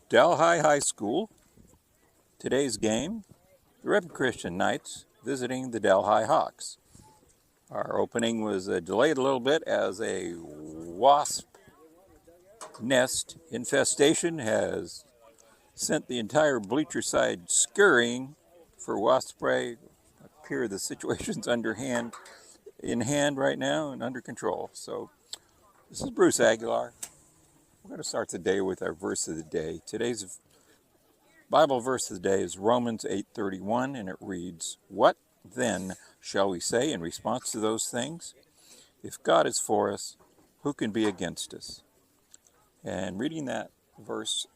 Delhi High School. Today's game, the Ripon Christian Knights visiting the Delhi Hawks. Our opening was delayed a little bit as a wasp nest infestation has sent the entire bleacher side scurrying for wasp spray. It appears the situation's in hand right now and under control. So this is Bruce Aguilar. We're going to start the day with our verse of the day. Today's Bible verse of the day is Romans 8:31, and it reads, "What then shall we say in response to those things? If God is for us, who can be against us?" And reading that verse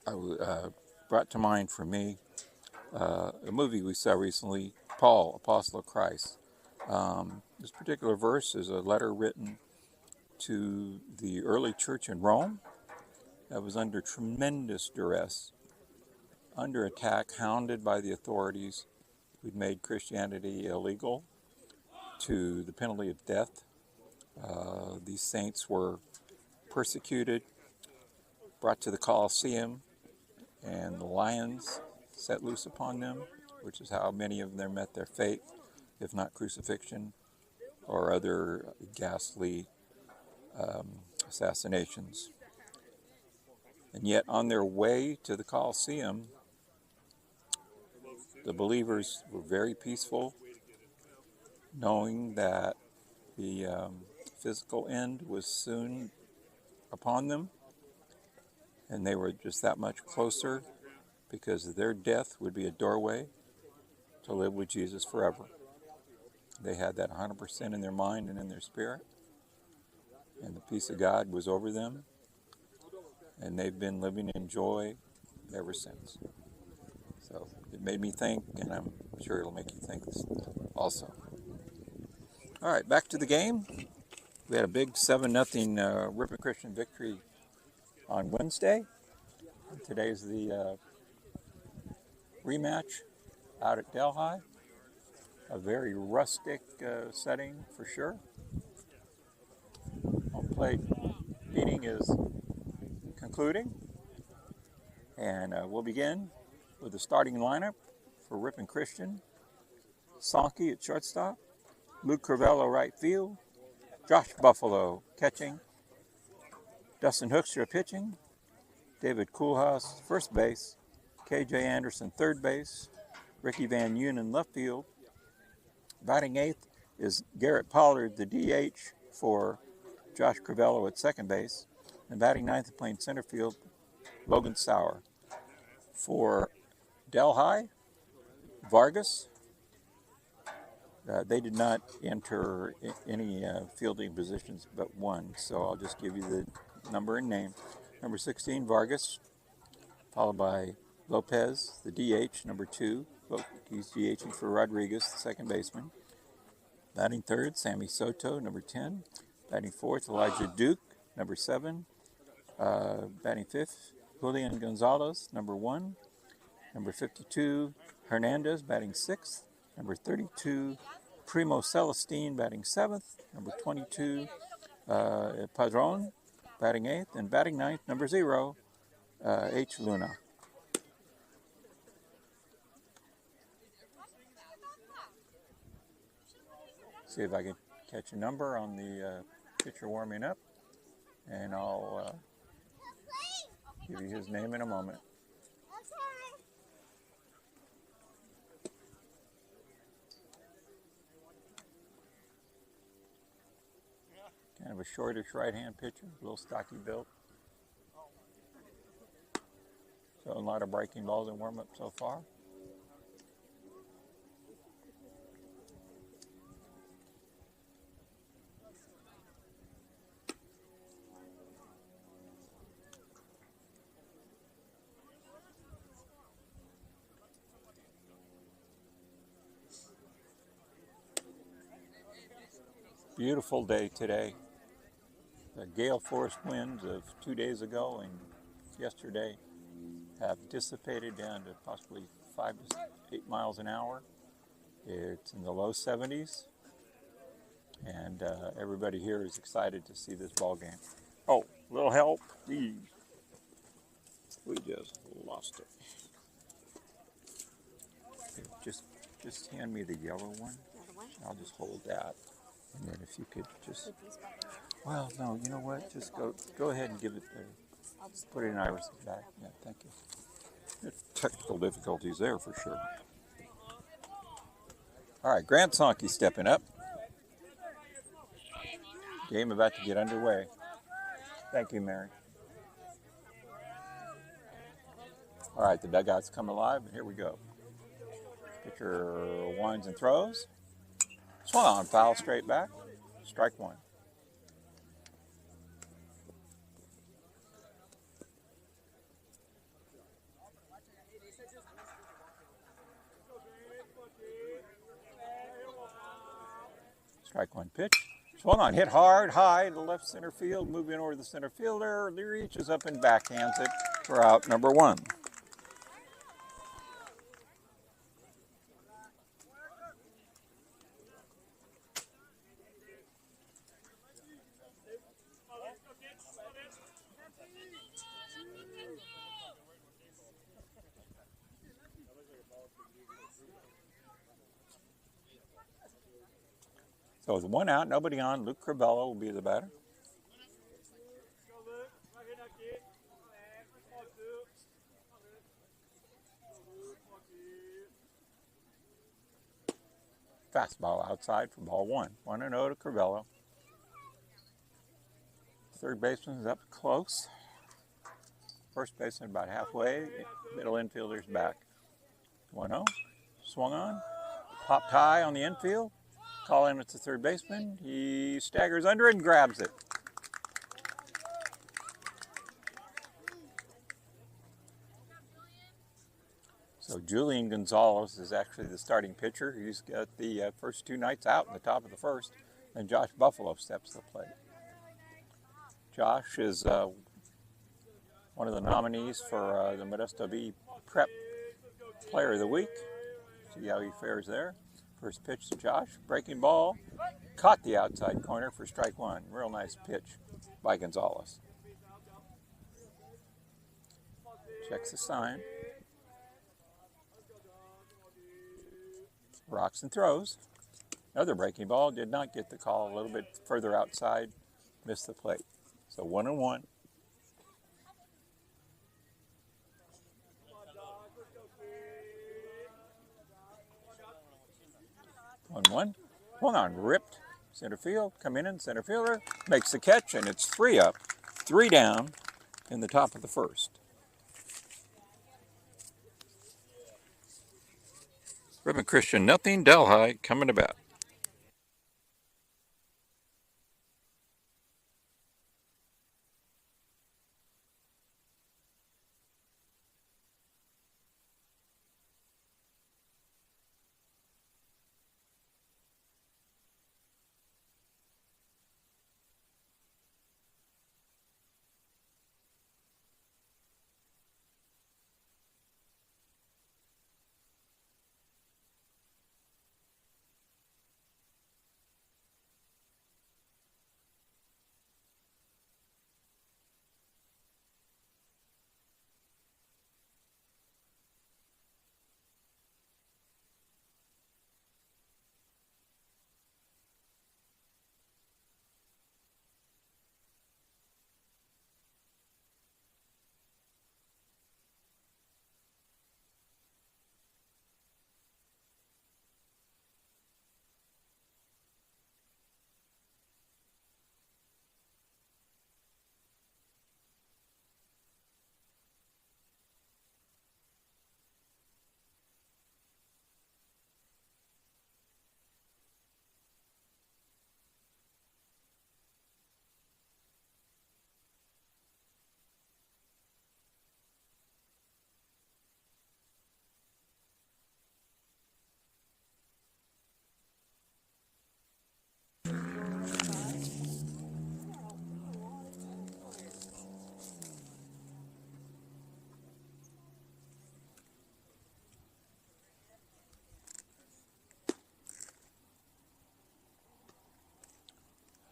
brought to mind for me a movie we saw recently, Paul, Apostle of Christ. This particular verse is a letter written to the early church in Rome that was under tremendous duress, under attack, hounded by the authorities who'd made Christianity illegal to the penalty of death. These saints were persecuted, brought to the Colosseum, and the lions set loose upon them, which is how many of them met their fate, if not crucifixion or other ghastly assassinations. And yet on their way to the Colosseum, the believers were very peaceful, knowing that the physical end was soon upon them, and they were just that much closer because their death would be a doorway to live with Jesus forever. They had that 100% in their mind and in their spirit, and the peace of God was over them, and they've been living in joy ever since. So it made me think, and I'm sure it'll make you think also. All right, back to the game. We had a big 7-0 Ripon Christian victory on Wednesday. Today's the rematch out at Delhi. A very rustic setting for sure. Home plate meeting is concluding, and we'll begin with the starting lineup for Ripon Christian. Sankey at shortstop, Luke Crivello right field, Josh Buffalo catching, Dustin Hoekstra pitching, David Koolhaas first base, KJ Anderson third base, Ricky Van Eunen left field. Batting eighth is Garrett Pollard, the DH, for Josh Crivello at second base. And batting ninth and playing center field, Logan Sauer. For Delhi, Vargas, they did not enter any fielding positions but one, so I'll just give you the number and name. Number 16, Vargas, followed by Lopez, the DH, number 2. He's DHing for Rodriguez, the second baseman. Batting third, Sammy Soto, number 10. Batting fourth, Elijah Duke, number 7. Batting fifth, Julian Gonzalez, number 1. Number 52, Hernandez, batting 6th. Number 32, Primo Celestine, batting 7th. Number 22, Padron, batting 8th. And batting 9th, number 0, H. Luna. See if I can catch a number on the pitcher warming up, and I'll give you his name in a moment. Kind of a shortish right-hand pitcher, a little stocky built. So a lot of breaking balls in warm-up so far. Beautiful day today. The gale force winds of 2 days ago and yesterday have dissipated down to possibly 5 to 8 miles an hour. It's in the low 70s, and everybody here is excited to see this ball game. Oh, little help. We just lost it. Just hand me the yellow one. I'll just hold that. And then if you could just... Well, no, you know what? Just go ahead and give it there. Put it in Iris' back. Yeah, thank you. There's technical difficulties there for sure. All right, Grant Sonke stepping up. Game about to get underway. Thank you, Mary. All right, the dugout's come alive, and here we go. Pitcher winds and throws. Swung on, foul straight back. Strike one. Strike one pitch. Swung on, hit hard, high to left center field, moving over the center fielder. He reaches up and backhands it for out number one. So with one out, nobody on, Luke Crivello will be the batter. Fastball outside for ball one. 1-0 to Crivello. Third baseman is up close. First baseman about halfway. Middle infielder's back. 1-0. Swung on. Popped high on the infield. Call in at the third baseman. He staggers under and grabs it. So Julian Gonzalez is actually the starting pitcher. He's got the first two nights out in the top of the first. And Josh Buffalo steps to the plate. Josh is one of the nominees for the Modesto V Prep Player of the Week. See how he fares there. First pitch to Josh. Breaking ball. Caught the outside corner for strike one. Real nice pitch by Gonzalez. Checks the sign. Rocks and throws. Another breaking ball. Did not get the call. A little bit further outside. Missed the plate. So 1-1. 1-1. Swung on, ripped. Center field, come in, center fielder makes the catch, and it's 3 up, 3 down in the top of the first. Redmond Christian, nothing. Delhi coming about.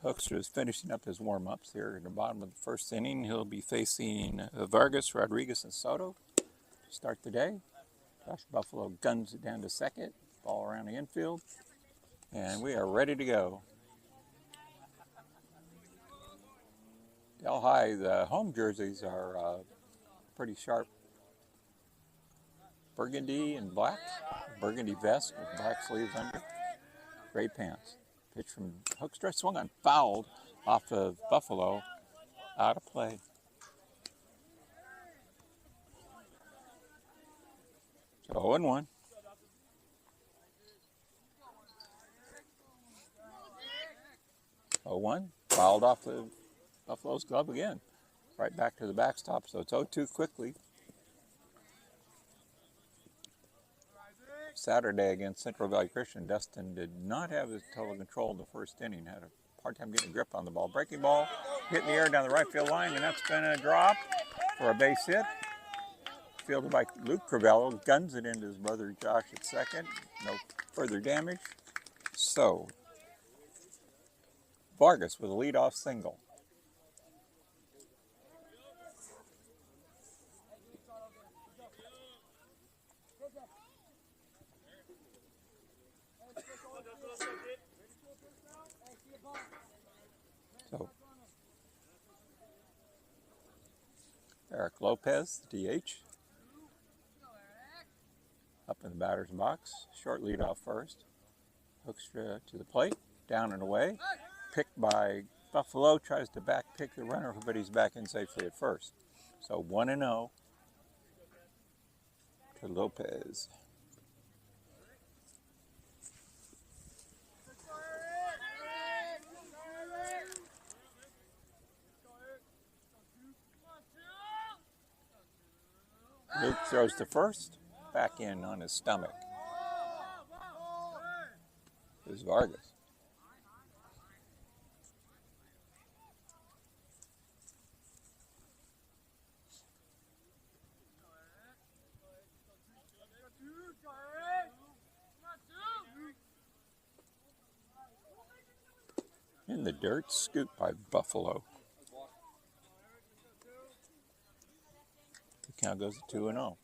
Hoekstra is finishing up his warm-ups here in the bottom of the first inning. He'll be facing Vargas, Rodriguez, and Soto to start the day. Josh Buffalo guns it down to second. Ball around the infield. And we are ready to go. Delhi, the home jerseys are pretty sharp. Burgundy and black. Burgundy vest with black sleeves under. Gray pants. Pitch from Hoekstra, swung on, fouled off of Buffalo, out of play. So 0-1. Fouled off the Buffalo's glove again. Right back to the backstop, so it's 0-2 quickly. Saturday against Central Valley Christian, Dustin did not have his total control in the first inning. Had a hard time getting a grip on the ball. Breaking ball, hitting the air down the right field line, and that's going to drop for a base hit. Fielded by Luke Crivello, guns it into his brother Josh at second. No further damage. So, Vargas with a leadoff single. So, Eric Lopez, DH, up in the batter's box. Short leadoff first. Hoekstra to the plate, down and away. Picked by Buffalo, tries to back pick the runner, but he's back in safely at first. So 1-0 to Lopez. Luke throws to first, back in on his stomach. There's Vargas. In the dirt, scooped by Buffalo. The count goes to 2-0.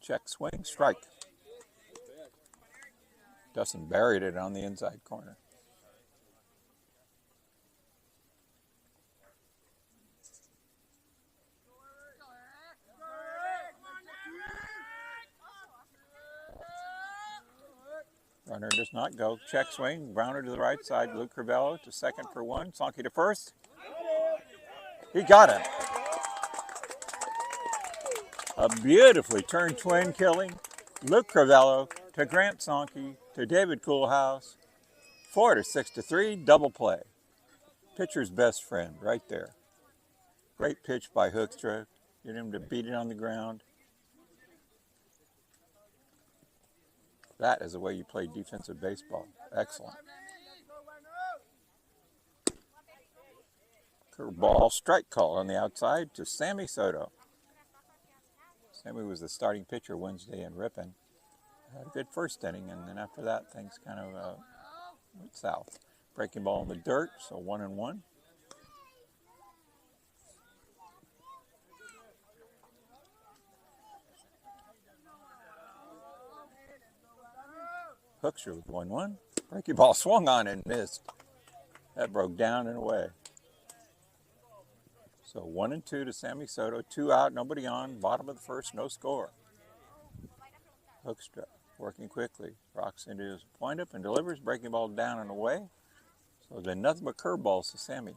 Check swing, strike. Dustin buried it on the inside corner. Runner does not go. Check swing, grounder to the right side. Luke Crivello to second for one. Sonky to first. He got him. A beautifully turned twin killing. Luke Crivello to Grant Sonky to David Coolhouse. 4-6-3, double play. Pitcher's best friend right there. Great pitch by Hoekstra. Get him to beat it on the ground. That is the way you play defensive baseball. Excellent. Curveball, strike call on the outside to Sammy Soto. Sammy was the starting pitcher Wednesday in Ripon. Had a good first inning, and then after that, things kind of went south. Breaking ball in the dirt, so 1-1. Hoekstra with 1-1. Breaking ball swung on and missed. That broke down and away. So 1-2 to Sammy Soto. 2 out, nobody on. Bottom of the first, no score. Hoekstra working quickly. Rocks into his windup and delivers. Breaking ball down and away. So then nothing but curveballs to Sammy.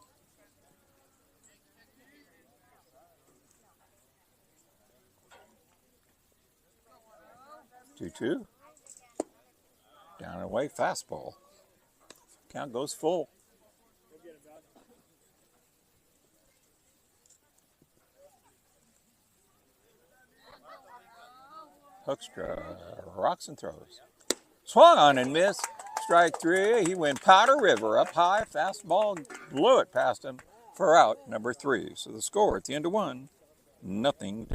Two. Down and away, fastball. Count goes full. Hoekstra rocks and throws. Swung on and missed. Strike 3. He went Powder River up high. Fastball blew it past him. for out number 3. So the score at the end of 1, 0-0.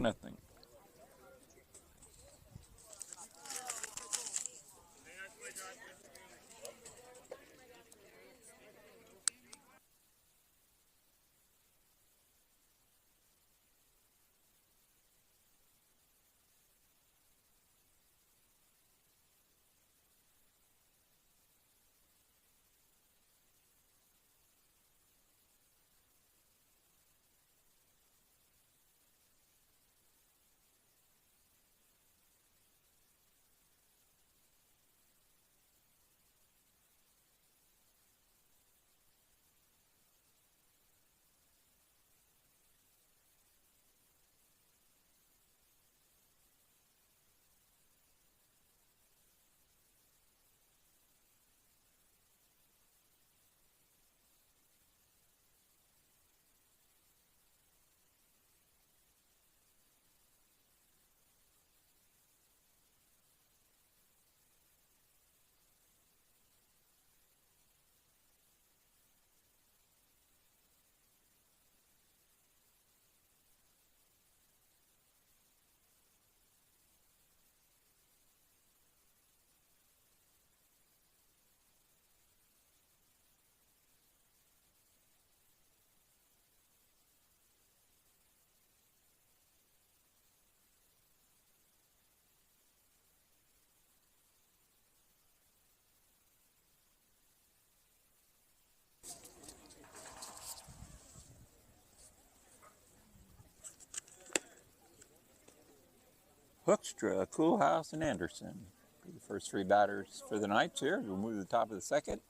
Hoekstra, Coolhouse, and Anderson. The first 3 batters for the Knights here. We'll move to the top of the second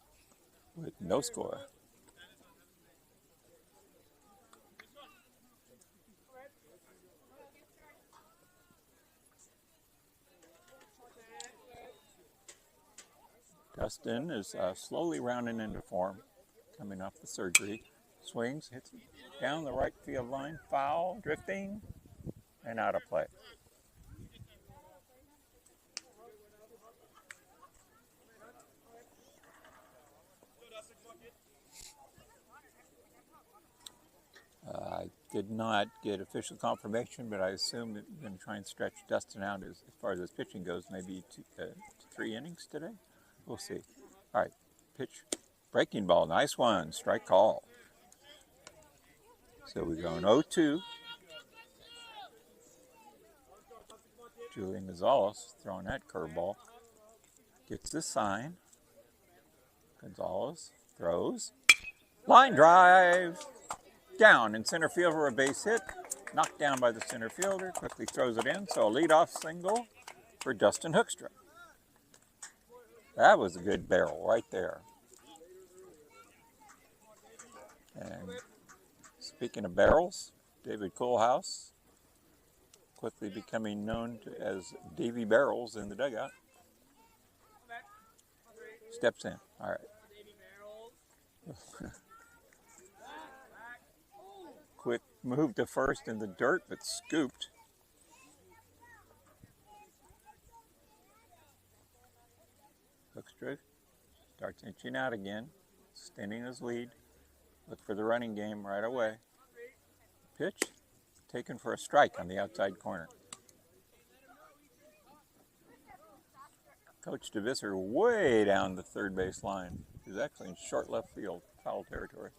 with no score. Dustin is slowly rounding into form, coming off the surgery. Swings, hits down the right field line, foul, drifting, and out of play. I did not get official confirmation, but I assume that we're going to try and stretch Dustin out as far as his pitching goes, maybe 3 innings today. We'll see. All right, pitch, breaking ball, nice one, strike call. So we're going 0-2. Julian Gonzalez throwing that curveball. Gets the sign. Gonzalez throws. Line drive. Down in center field for a base hit. Knocked down by the center fielder. Quickly throws it in. So a leadoff single for Dustin Hoekstra. That was a good barrel right there. And speaking of barrels, David Coolhouse, quickly becoming known as Davy Barrels in the dugout. Steps in. All right. Quick move to first in the dirt, but scooped. Hoekstra starts inching out again, extending his lead. Look for the running game right away. Pitch, taken for a strike on the outside corner. Coach DeVisser way down the third base line. He's actually in short left field, foul territory.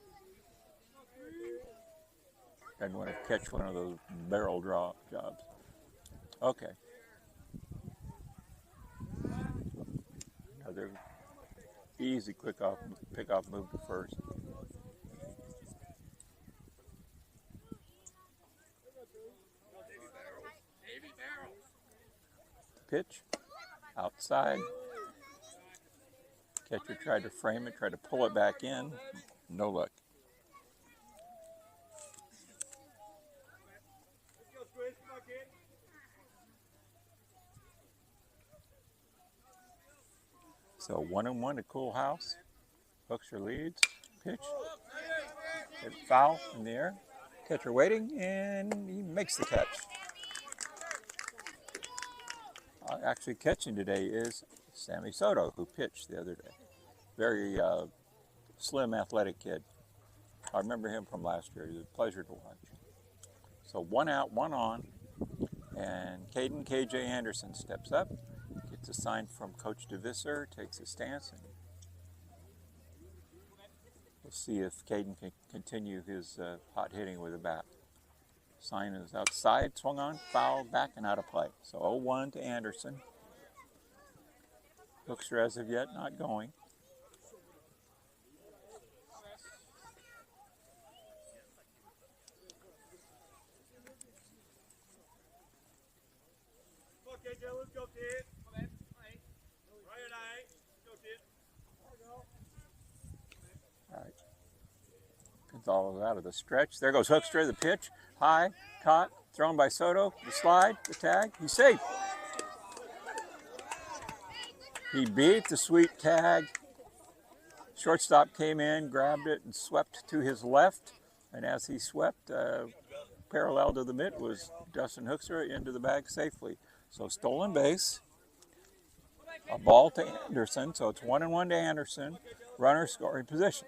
Doesn't want to catch one of those barrel draw jobs. Okay. Another easy pick-off move to first. Pitch, outside. Catcher tried to frame it, tried to pull it back in. No luck. So 1-1 to Coolhouse. Hoekstra leads. Pitch. Hit foul in the air. Catcher waiting, and he makes the catch. Actually catching today is Sammy Soto, who pitched the other day. Very slim, athletic kid. I remember him from last year. He was a pleasure to watch. So 1 out, 1 on, and Caden KJ Anderson steps up, gets a sign from Coach DeVisser, takes a stance, and we'll see if Caden can continue his hot hitting with a bat. Sign is outside, swung on, foul, back, and out of play. So 0-1 to Anderson. Hookster as of yet not going. All right. Gonzalez out of the stretch. There goes Hookster, the pitch. High, caught, thrown by Soto. The slide, the tag. He's safe. He beat the sweep tag. Shortstop came in, grabbed it, and swept to his left. And as he swept, parallel to the mitt was Dustin Hookster into the bag safely. So stolen base. A ball to Anderson, so it's 1-1 to Anderson. Runner scoring position.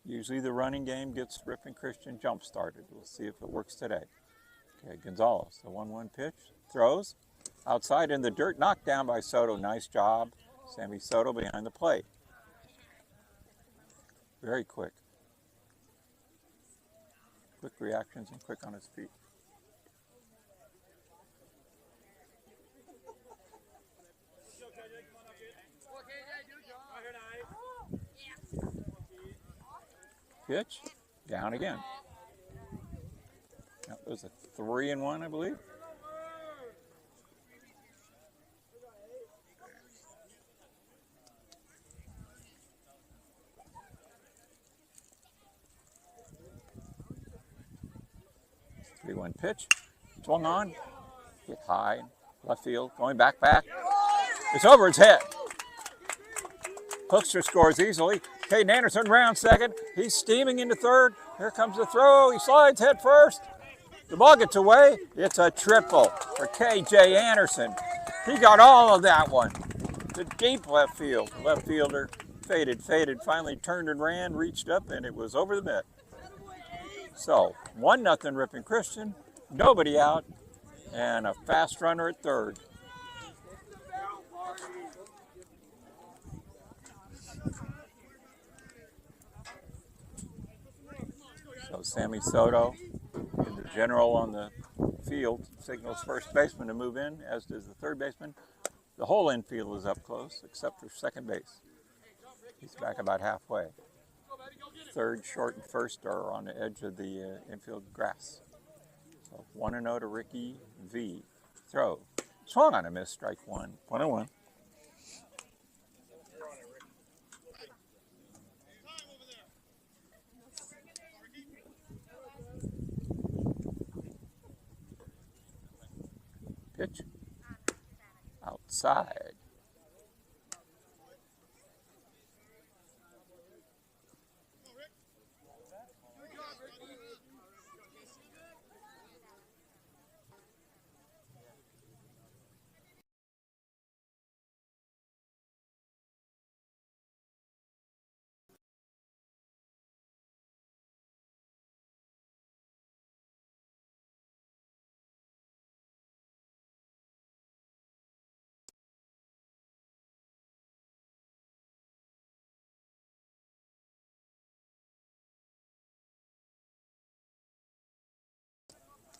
Usually the running game gets Ripon Christian jump started. We'll see if it works today. Okay, Gonzalez, the 1-1 pitch, throws. Outside in the dirt, knocked down by Soto. Nice job. Sammy Soto behind the plate. Very quick. Quick reactions and quick on his feet. Pitch, down again. That was a 3-1, I believe. Three-one pitch, swung on, hit high, left field, going back. It's over his head. Hookster scores easily. Caden Anderson round second. He's steaming into third. Here comes the throw. He slides head first. The ball gets away. It's a triple for KJ Anderson. He got all of that one. To deep left field. Left fielder faded, finally turned and ran, reached up, and it was over the mitt. So 1-0 Ripon Christian. Nobody out, and a fast runner at third. So Sammy Soto, the general on the field, signals first baseman to move in, as does the third baseman. The whole infield is up close, except for second base. He's back about halfway. Third, short, and first are on the edge of the infield grass. So 1-0 to Ricky V. Throw. Swung on a miss, strike one. 1-1. Pitch. Outside.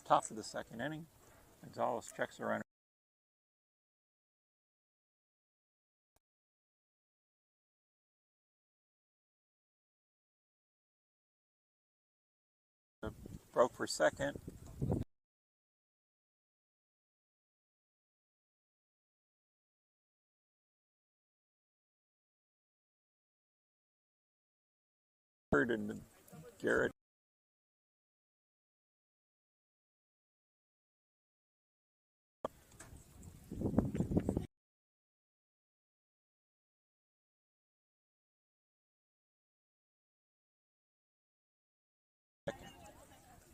Top of the second inning. Gonzalez checks the runner. Broke for second. And Garrett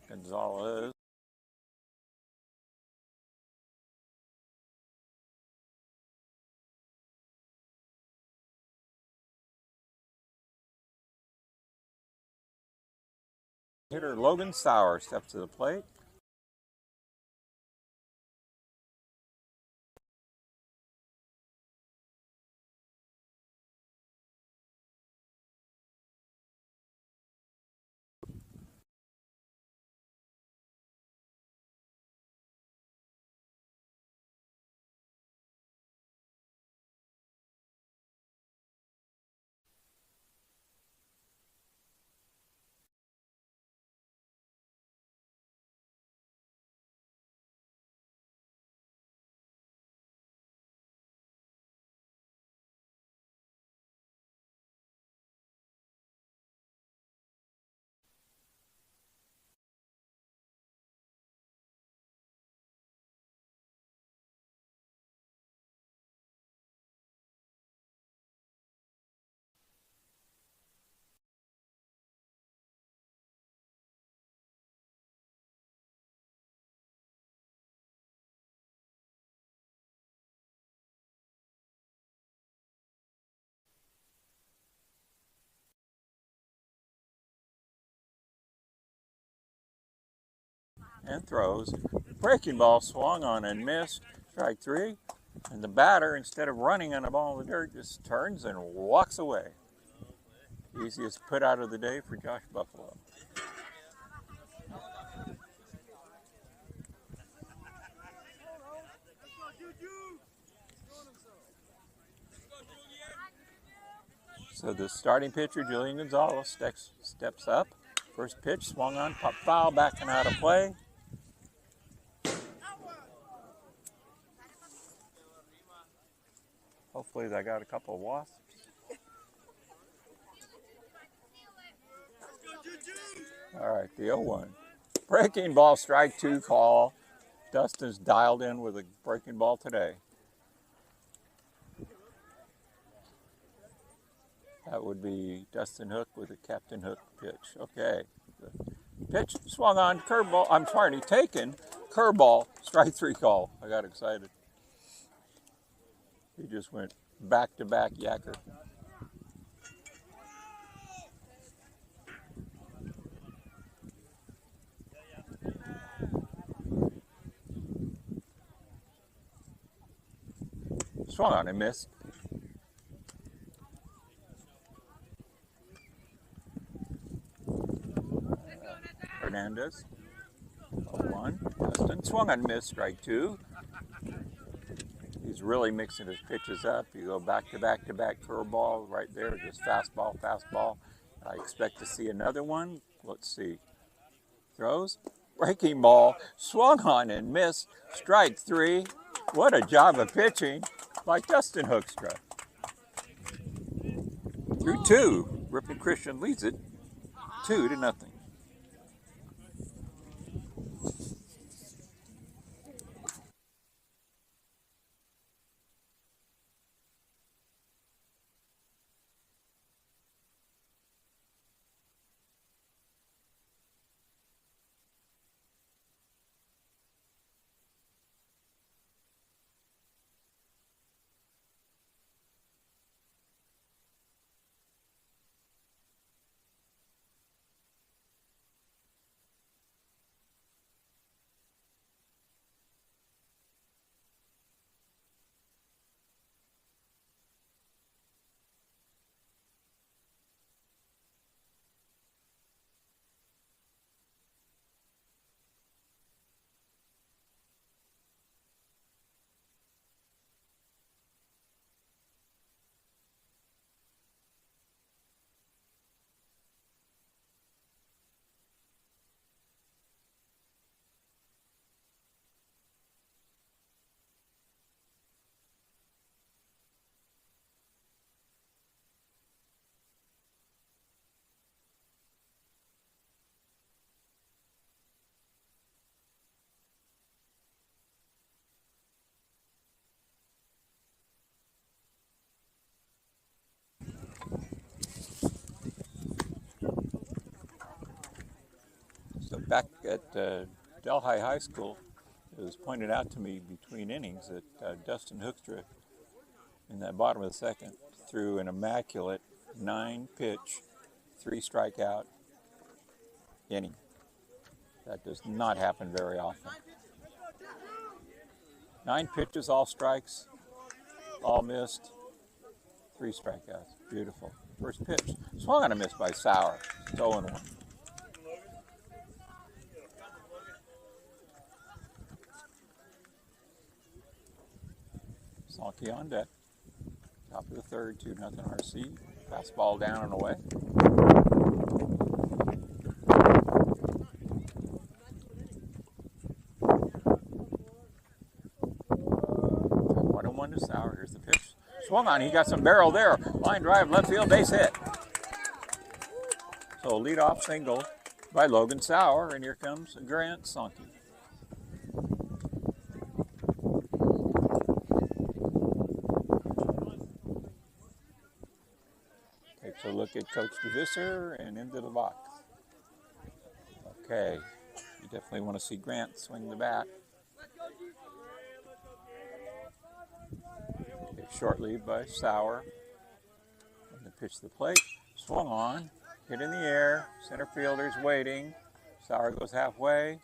Gonzalez. Hitter Logan Sauer steps to the plate. And throws. Breaking ball swung on and missed. Strike three. And the batter, instead of running on a ball in the dirt, just turns and walks away. Easiest put out of the day for Josh Buffalo. So the starting pitcher, Julian Gonzalez, steps up. First pitch swung on, pop foul, backing out of play. Hopefully they got a couple of wasps. All right, the 0-1. Breaking ball, strike two call. Dustin's dialed in with a breaking ball today. That would be Dustin Hook with a Captain Hook pitch. Okay. The pitch swung on, curveball. I'm sorry, taken. Curveball, strike three call. I got excited. He just went back-to-back yacker. Swung on and missed. Hernandez. 0-1. Dustin swung on and missed. Strike two. He's really mixing his pitches up. You go back-to-back curveball right there. Just fastball, fastball. I expect to see another one. Let's see. Throws. Breaking ball. Swung on and missed. Strike three. What a job of pitching by Dustin Hoekstra. Through two, Ripon Christian leads it 2-0. So back at Delhi High School, it was pointed out to me between innings that Dustin Hoekstra, in that bottom of the second, threw an immaculate 9-pitch, 3-strikeout inning. That does not happen very often. 9 pitches, all strikes, all missed, 3 strikeouts. Beautiful. First pitch. Swung on a miss by Sauer. It's 0-1. Sankey on deck. Top of the third, 2-0 RC. Fastball down and away. To Sauer. Here's the pitch. Swung on. He got some barrel there. Line drive, left field, base hit. So leadoff single by Logan Sauer, and here comes Grant Sankey. Takes a look at Coach DeVisser and into the box. Okay, you definitely want to see Grant swing the bat. Short lead by Sauer. And the pitch to the plate. Swung on. Hit in the air. Center fielder's waiting. Sauer goes halfway.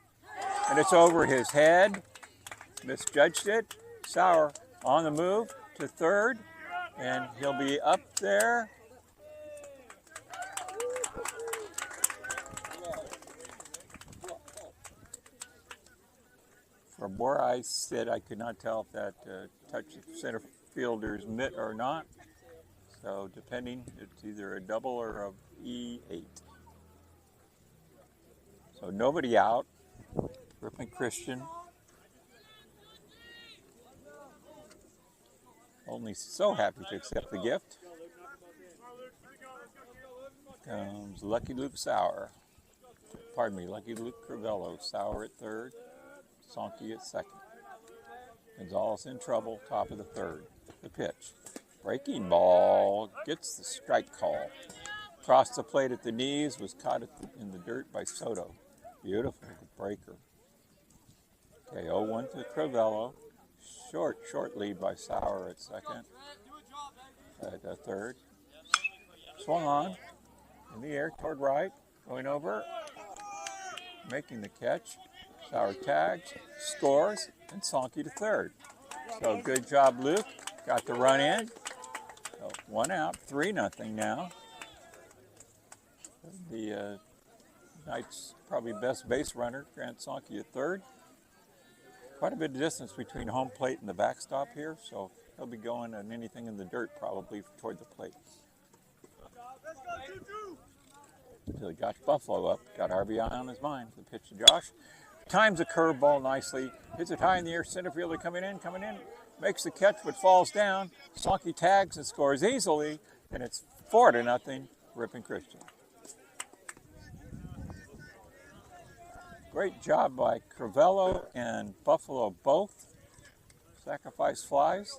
And it's over his head. Misjudged it. Sauer on the move to third. And he'll be up there. From where I sit, I could not tell if that touched the center fielder's mitt or not. So depending, it's either a double or a E8. So nobody out. Ripon Christian. Only so happy to accept the gift. Comes Lucky Luke Sauer. Pardon me, Lucky Luke Crivello. Sauer at third. Sankey at second. Gonzalez in trouble, top of the third. The pitch. Breaking ball, gets the strike call. Crossed the plate at the knees, was caught in the dirt by Soto. Beautiful breaker. Okay, 0-1 to Crivello. Short lead by Sauer at second. At third. Swung on, in the air toward right, going over, making the catch. Sauer tags, scores, and Sankey to third. So good job, Luke. Got the run in. So 1 out, 3-0 now. The Knights' probably best base runner, Grant Sankey at third. Quite a bit of distance between home plate and the backstop here, so he'll be going on anything in the dirt probably toward the plate. So Josh Buffalo up, got RBI on his mind. The pitch to Josh. Times the curveball nicely. Hits it high in the air. Center fielder coming in. Makes the catch but falls down. Sankey tags and scores easily. And it's 4-0, Ripon Christian. Great job by Crivello and Buffalo both. Sacrifice flies.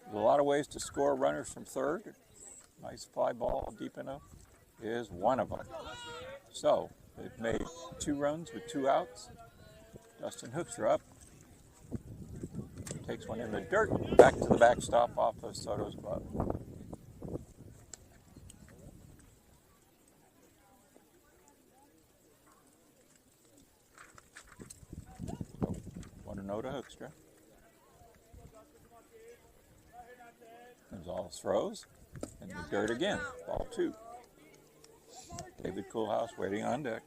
There's a lot of ways to score runners from third. Nice fly ball deep enough is one of them. So they've made 2 runs with 2 outs. Dustin Hoekstra up. Takes one in the dirt. Back to the backstop off of Soto's glove. So 1-0 to Hoekstra. Gonzalez throws. In the dirt again. Ball 2. David Coolhouse waiting on deck.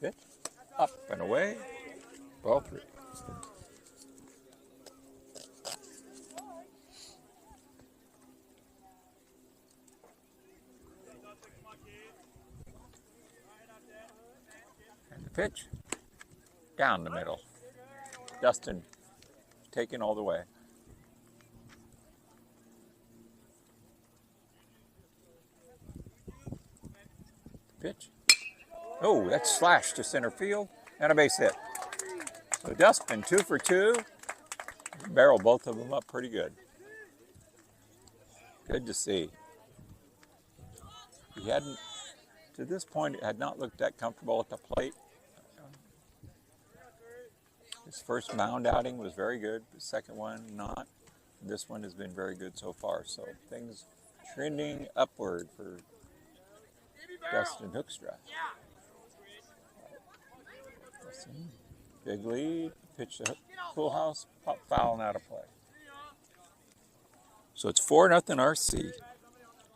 Pitch. Up and away. Ball 3. And the pitch. Down the middle. Dustin taken all the way. Pitch. Oh, that's slashed to center field and a base hit. So Dustin 2 for 2. Barrel both of them up pretty good. Good to see. He hadn't, to this point, had not looked that comfortable at the plate. His first mound outing was very good. The second one, not. This one has been very good so far, so things trending upward for Dustin Hoekstra. Dustin, big lead, pitch to Full House, pop foul and out of play. So it's 4-0 RC.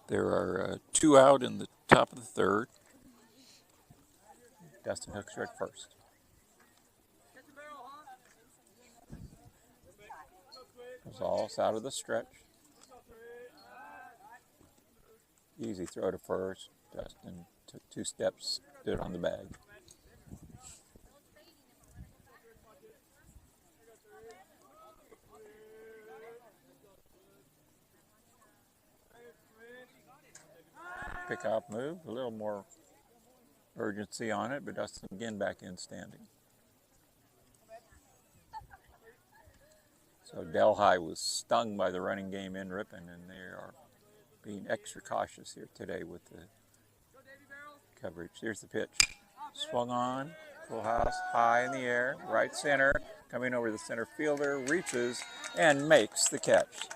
There are 2 out in the top of the third. Dustin Hoekstra at first. Gonzalez out of the stretch. Easy throw to first. Dustin took 2 steps, stood on the bag. Pick up move, a little more urgency on it, but Dustin again back in standing. So Delhi was stung by the running game in Ripon, and they are being extra cautious here today with the coverage. Here's the pitch. Swung on, Full House, high in the air, right center, coming over the center fielder, reaches, and makes the catch.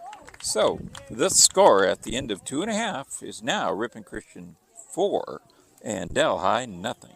So the score at the end of 2.5 is now Ripon Christian 4 and Delhi nothing.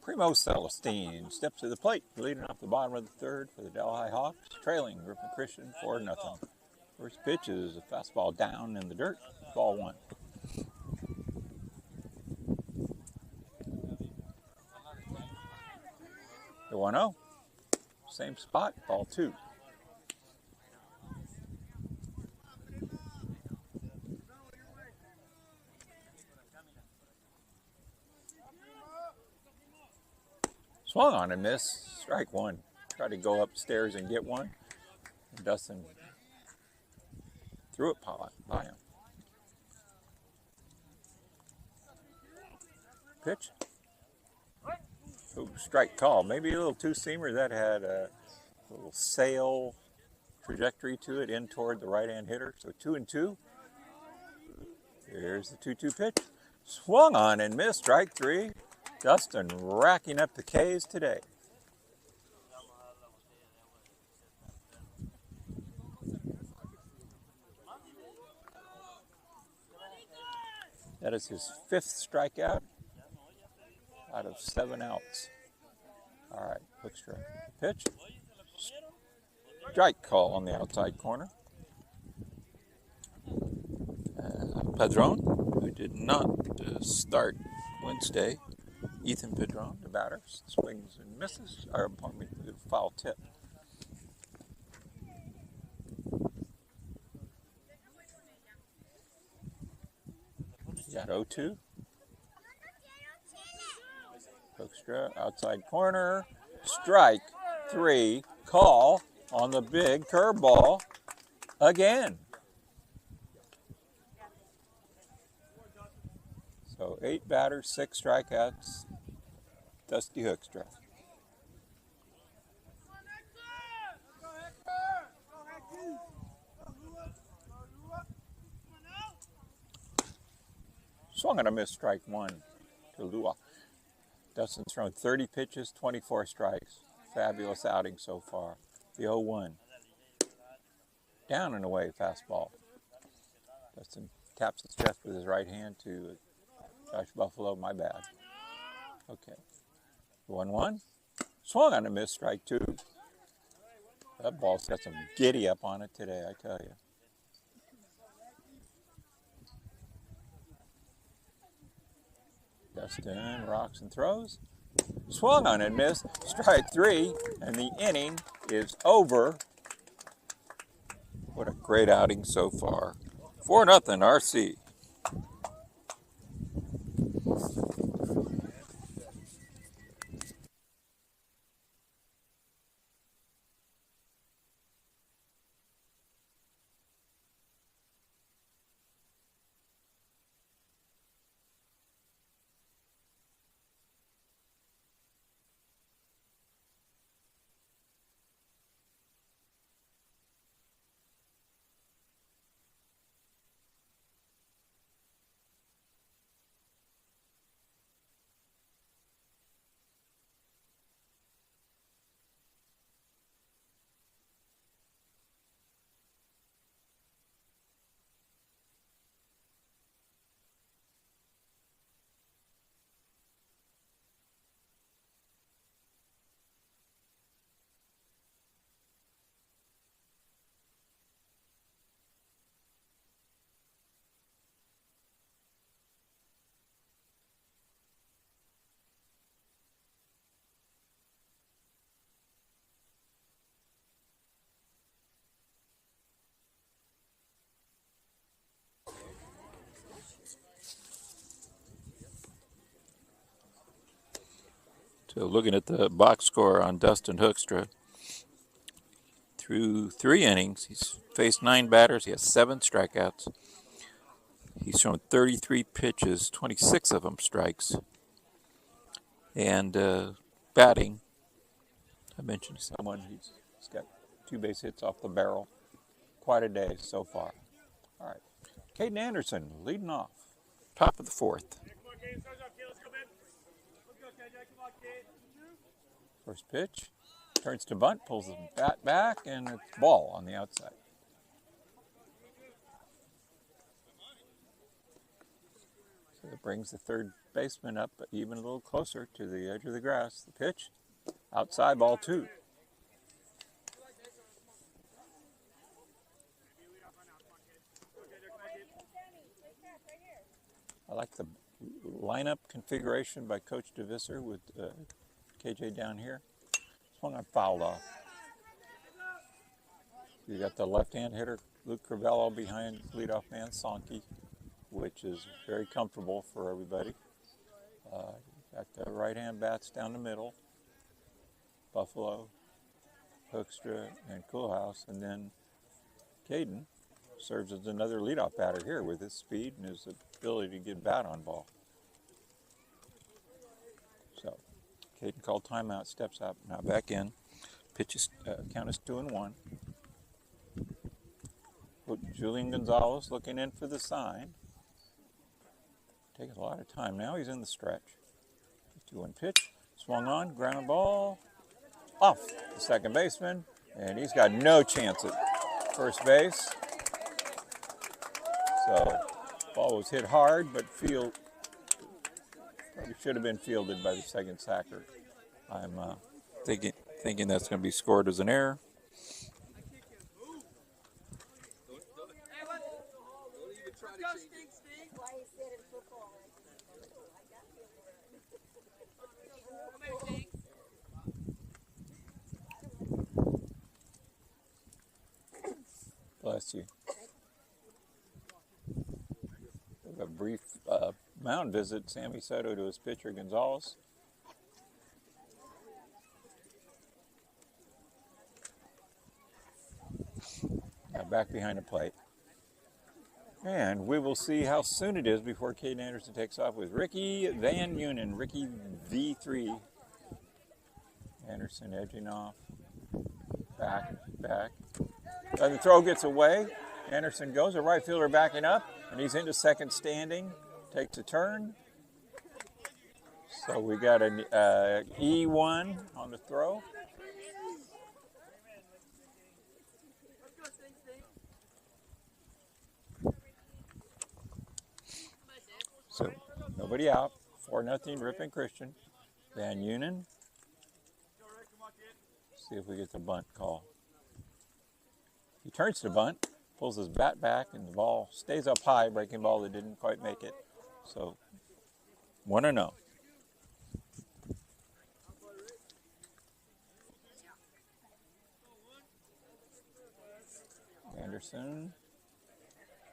Primo Celestine steps to the plate, leading off the bottom of the third for the Delhi Hawks, trailing Ripon Christian 4-0. First pitch is a fastball down in the dirt, ball 1. The 1-0, same spot, ball 2. Swung on and missed. Strike 1. Tried to go upstairs and get one. Dustin threw it by him. Pitch. Ooh, strike call. Maybe a little two-seamer that had a little sail trajectory to it in toward the right-hand hitter. So 2-2. Here's the 2-2 pitch. Swung on and missed. Strike 3. Dustin racking up the Ks today. That is his 5th strikeout out of 7 outs. All right, Hoekstra pitch. Strike call on the outside corner. Padron, who did not start Wednesday, Ethan Padron, the batter, swings and misses, or pardon me, foul tip. You got 0-2. Hoekstra, outside corner. Strike 3. Call on the big curveball again. So 8 batters, 6 strikeouts. Dusty Hoekstra. Swung on a miss, strike 1 to Lua. Dustin's thrown 30 pitches, 24 strikes. Fabulous outing so far. The 0-1. Down and away fastball. Dustin taps his chest with his right hand to Josh Buffalo. My bad. Okay. 1-1. Swung on a miss, strike 2. That ball's got some giddy up on it today, I tell you. Dustin rocks and throws. Swung on and missed. Strike 3, and the inning is over. What a great outing so far. 4-0 RC. So looking at the box score on Dustin Hoekstra, through 3 innings, he's faced 9 batters. He has 7 strikeouts. He's thrown 33 pitches, 26 of them strikes. And batting, I mentioned someone, he's got 2 base hits off the barrel. Quite a day so far. All right, Caden Anderson leading off, top of the 4th. First pitch, turns to bunt, pulls the bat back, and it's ball on the outside. So that brings the third baseman up even a little closer to the edge of the grass. The pitch, outside, ball 2. I like the lineup configuration by Coach DeVisser with KJ down here. Swung on, fouled off. You got the left-hand hitter Luke Crivello behind leadoff man Sonke, which is very comfortable for everybody. Got the right-hand bats down the middle, Buffalo, Hoekstra, and Coolhouse, and then Caden serves as another leadoff batter here with his speed and his ability to get bat on ball. So Caden called timeout, steps out, now back in. Pitches, count is 2-1. Julian Gonzalez looking in for the sign. Taking a lot of time now. He's in the stretch. 2-1 pitch. Swung on, ground ball. Off the second baseman. And he's got no chance at first base. So, ball was hit hard, but probably should have been fielded by the second sacker. I'm thinking that's going to be scored as an error. Bless you. A brief mound visit. Sammy Soto to his pitcher, Gonzalez. Now back behind the plate. And we will see how soon it is before Caden Anderson takes off with Ricky Van Unen, Ricky V3. Anderson edging off. Back. And the throw gets away. Anderson goes, a right fielder backing up, and he's into second standing. Takes a turn. So we got an E1 on the throw. So nobody out. 4-0 Ripon Christian. Van Unen. See if we get the bunt call. He turns to bunt, pulls his bat back, and the ball stays up high. Breaking ball that didn't quite make it. So 1-0. Anderson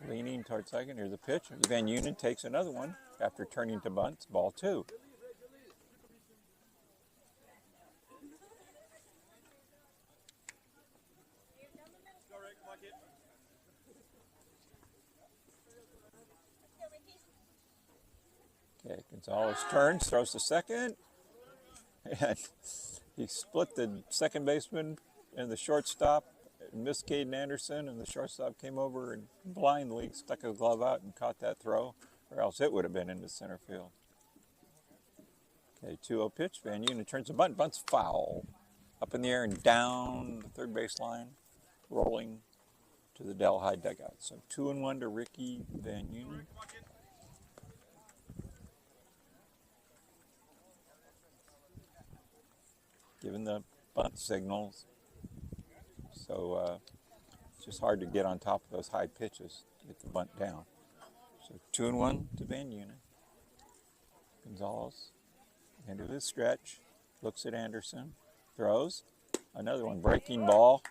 leaning towards second. Here's the pitch. Van Unen takes another one after turning to bunt. Ball 2. Okay, Gonzalez turns, throws to second. And he split the second baseman and the shortstop. Missed Caden Anderson, and the shortstop came over and blindly stuck his glove out and caught that throw, or else it would have been into center field. Okay, 2-0 pitch. Van Unen turns the bunt. Bunt's foul. Up in the air and down the third base line, rolling to the Delhi dugout. So 2-1 to Ricky Van Unen. Given the bunt signals. So it's just hard to get on top of those high pitches to get the bunt down. So 2-1 to Van Unen. Gonzalez into his stretch, looks at Anderson, throws. Another one, breaking ball.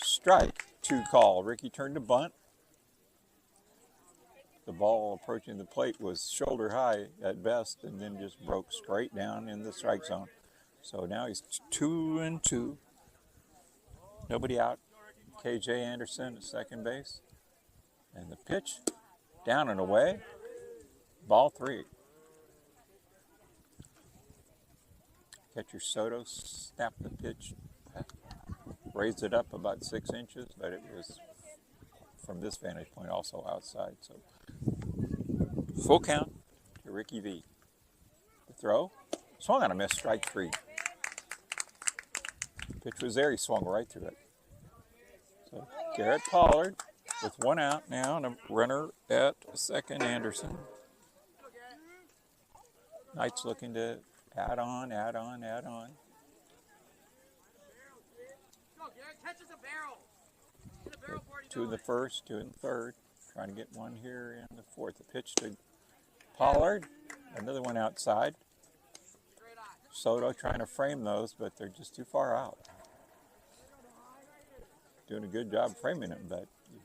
Strike, 2 call. Ricky turned to bunt. The ball approaching the plate was shoulder high at best and then just broke straight down in the strike zone. So now he's 2-2. Nobody out. KJ Anderson at second base. And the pitch, down and away. Ball 3. Catcher Soto snapped the pitch, raised it up about 6 inches, but it was, from this vantage point, also outside. So full count to Ricky V. The throw, swung on a miss, strike 3. Pitch was there, he swung right through it. So Garrett Pollard with 1 out now and a runner at second, Anderson. Knight's looking to add on. Okay, 2 in the first, 2 in the third. Trying to get 1 here in the fourth. The pitch to Pollard, another one outside. Soto trying to frame those, but they're just too far out. Doing a good job framing them, but you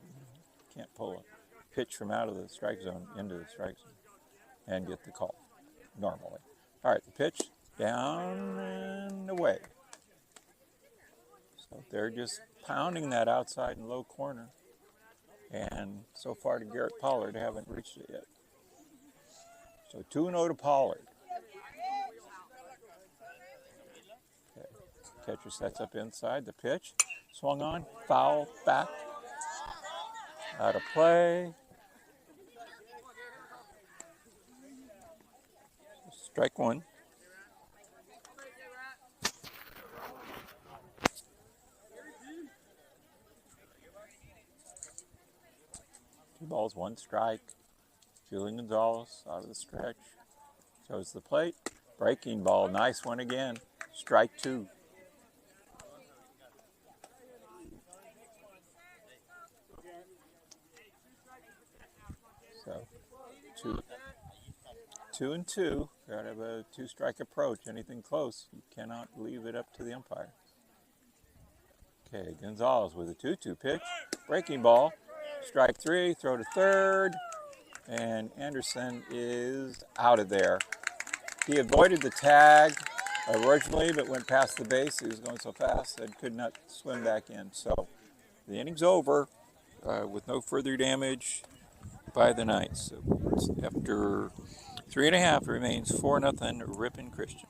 can't pull a pitch from out of the strike zone into the strike zone and get the call normally. All right, the pitch down and away. So they're just pounding that outside and low corner. And so far to Garrett Pollard, haven't reached it yet. So 2-0 to Pollard. Okay. Catcher sets up inside. The pitch swung on, foul back, out of play. Strike 1. Two balls, 1 strike. Julian Gonzalez out of the stretch. Shows the plate. Breaking ball, nice one again. Strike 2. So 2-2. Got to have a 2-strike approach. Anything close, you cannot leave it up to the umpire. Okay, Gonzalez with a 2-2 pitch. Breaking ball. Strike 3. Throw to third. And Anderson is out of there. He avoided the tag originally, but went past the base. He was going so fast and could not swim back in. So the inning's over with no further damage by the Knights. So after 3.5, it remains 4-0 Ripon Christian.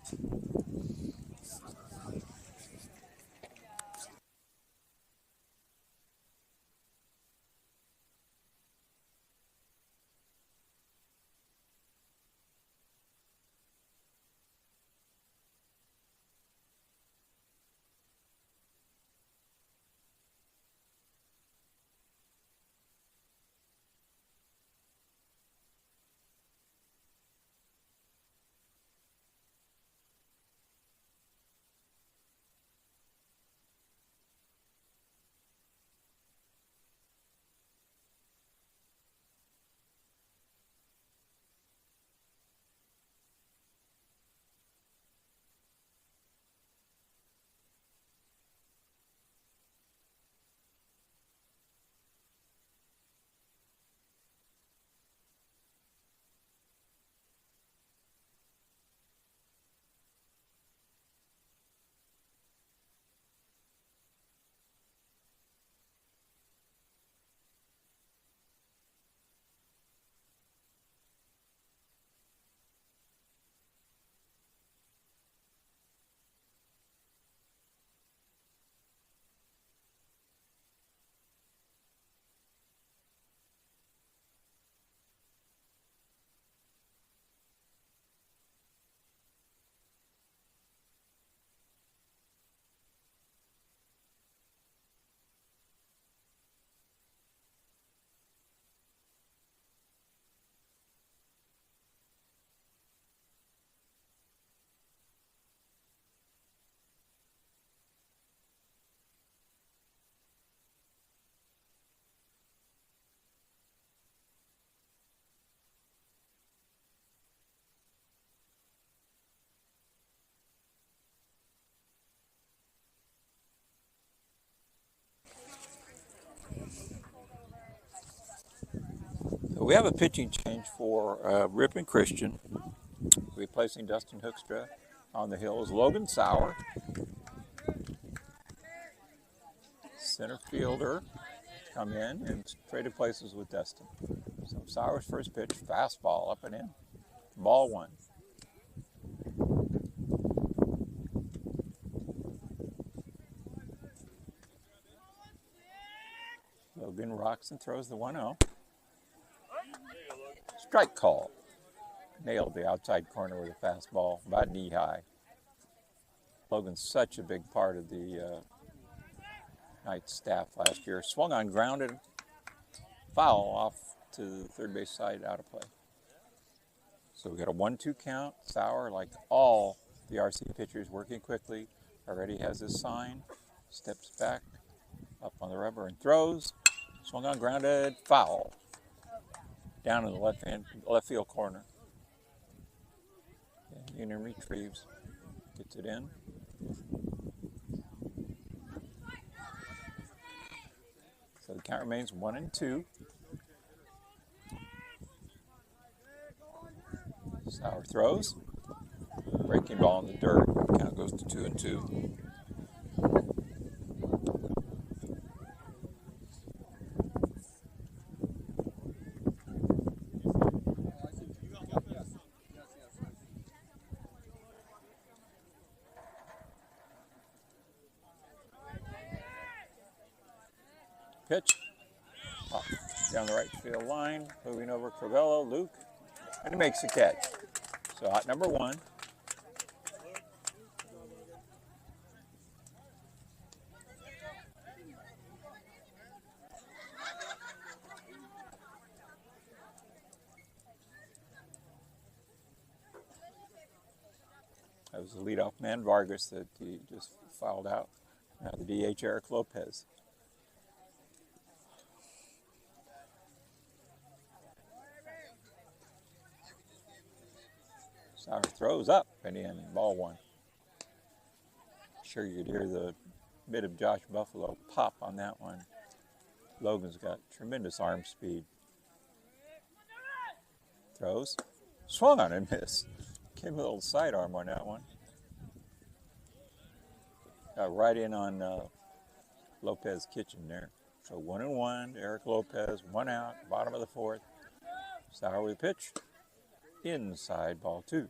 We have a pitching change for Ripon Christian, replacing Dustin Hoekstra on the hill is Logan Sauer, center fielder, come in and traded places with Dustin. So Sauer's first pitch, fastball up and in, ball one. Logan rocks and throws the 1-0. Strike call. Nailed the outside corner with a fastball, about knee high. Logan's such a big part of the Knights staff last year. Swung on, grounded, foul off to the third base side, out of play. So we got a 1-2 count. Sauer, like all the RC pitchers, working quickly. Already has his sign. Steps back, up on the rubber and throws. Swung on, grounded, foul. Down in the left field corner. And Union retrieves, gets it in. So the count remains 1-2. Sauer throws. Breaking ball in the dirt. Count goes to 2-2. Pitch. Up down the right field line. Moving over Crivello, Luke. And he makes the catch. So out number one. That was the leadoff man, Vargas, that he just fouled out. Now the DH, Eric Lopez. Sauer throws up and in, ball one. Sure you could hear the bit of Josh Buffalo pop on that one. Logan's got tremendous arm speed. throws, swung on and missed. Came a little sidearm on that one. Got right in on Lopez Kitchen there. So 1-1, Eric Lopez, 1 out, bottom of the 4th. Sauer with pitch, inside, ball 2.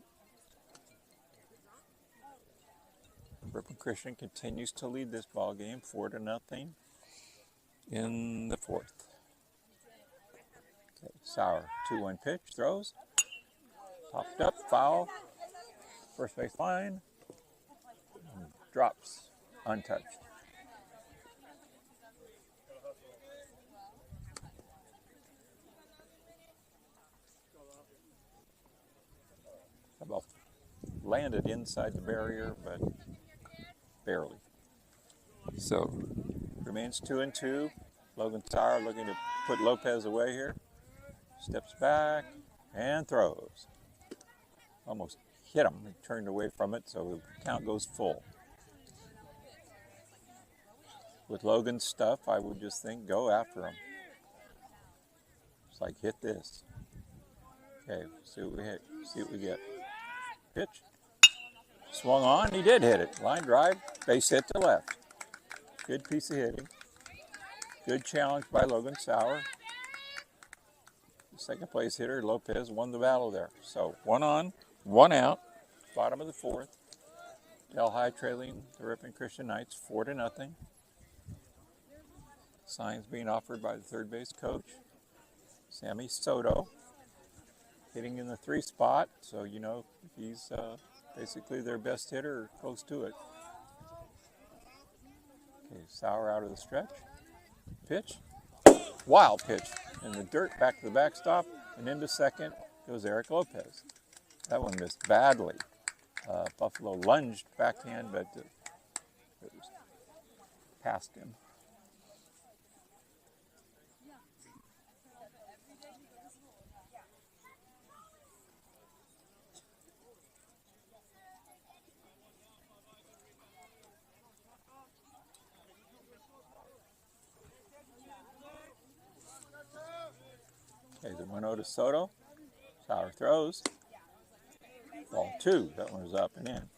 Ripon Christian continues to lead this ball game 4-0 in the 4th. Okay, Sauer, 2-1 pitch, throws, popped up, foul, first base line, drops, untouched. About landed inside the barrier, but barely. So remains 2-2. Logan Sauer looking to put Lopez away here. Steps back and throws. Almost hit him. He turned away from it, so the count goes full. With Logan's stuff, I would just think go after him. It's like hit this. Okay, see what we hit. See what we get. Pitch. Swung on. He did hit it. Line drive. Base hit to left. Good piece of hitting. Good challenge by Logan Sauer. Second place hitter, Lopez, won the battle there. So 1 on, 1 out, bottom of the 4th. Delhi trailing the Ripon Christian Knights 4-0. Signs being offered by the third base coach, Sammy Soto. Hitting in the 3 spot, so you know he's basically their best hitter or close to it. Okay, Sauer out of the stretch. Pitch. Wild pitch in the dirt, back to the backstop, and into second goes Eric Lopez. That one missed badly. Buffalo lunged backhand, but it was past him. Okay, the 1-0 to Soto. Sauer throws. Ball 2. That one was up and in.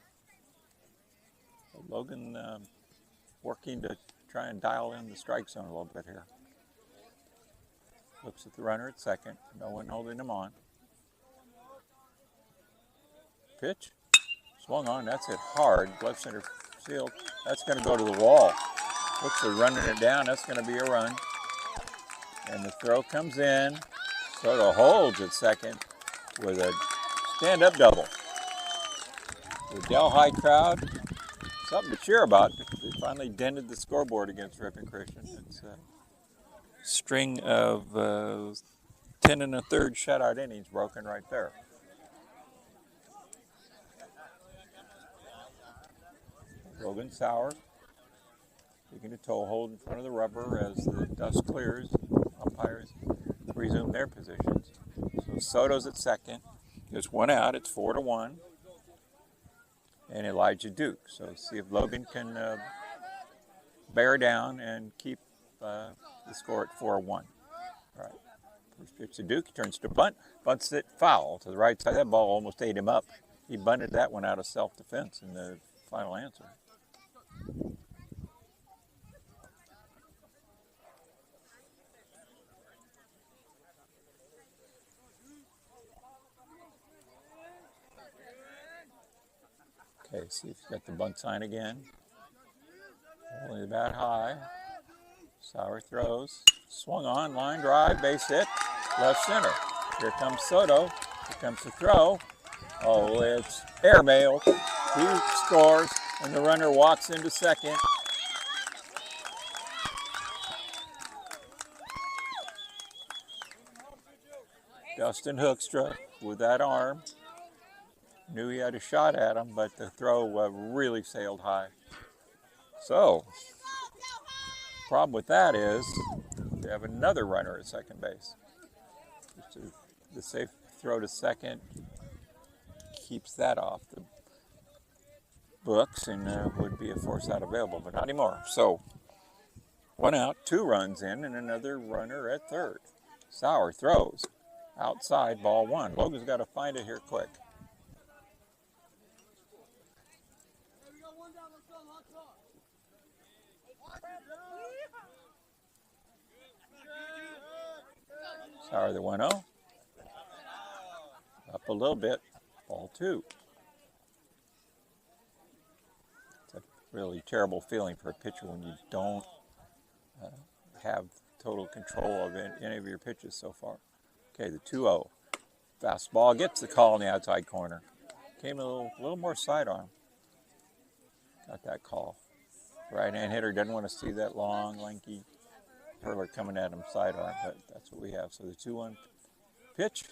So Logan working to try and dial in the strike zone a little bit here. Looks at the runner at second. No one holding him on. Pitch. Swung on. That's it hard. Left center field. That's going to go to the wall. Looks like running it down. That's going to be a run. And the throw comes in. Soto holds at second with a stand-up double. The Delhi crowd, something to cheer about. They finally dented the scoreboard against Ripon Christian. It's a string of 10 1/3 shutout innings broken right there. Logan Sauer taking a toe hold in front of the rubber as the dust clears. Umpires resume their positions. So Soto's at second. There's 1 out. It's 4-1. And Elijah Duke. So see if Logan can bear down and keep the score at 4-1. All right. First pitch to Duke. He turns to bunt. Bunts it foul to the right side. That ball almost ate him up. He bunted that one out of self-defense in the final answer. Okay, see if he's got the bunt sign again. Only about high. Sauer throws. Swung on, line drive, base hit, left center. Here comes Soto. Here comes the throw. Oh, it's airmailed. He scores, and the runner walks into second. Dustin Hoekstra with that arm. Knew he had a shot at him, but the throw really sailed high. So, problem with that is they have another runner at second base. The safe throw to second keeps that off the books and would be a force out available, but not anymore. So, 1 out, 2 runs in, and another runner at third. Sauer throws. Outside, ball one. Logan's got to find it here quick. Sauer the 1-0. Up a little bit. Ball two. It's a really terrible feeling for a pitcher when you don't have total control of any of your pitches so far. Okay, the 2-0. Fastball gets the call in the outside corner. Came a little more sidearm. Got that call. Right-hand hitter doesn't want to see that long, lanky hurler coming at him sidearm, but that's what we have. So the 2-1 pitch.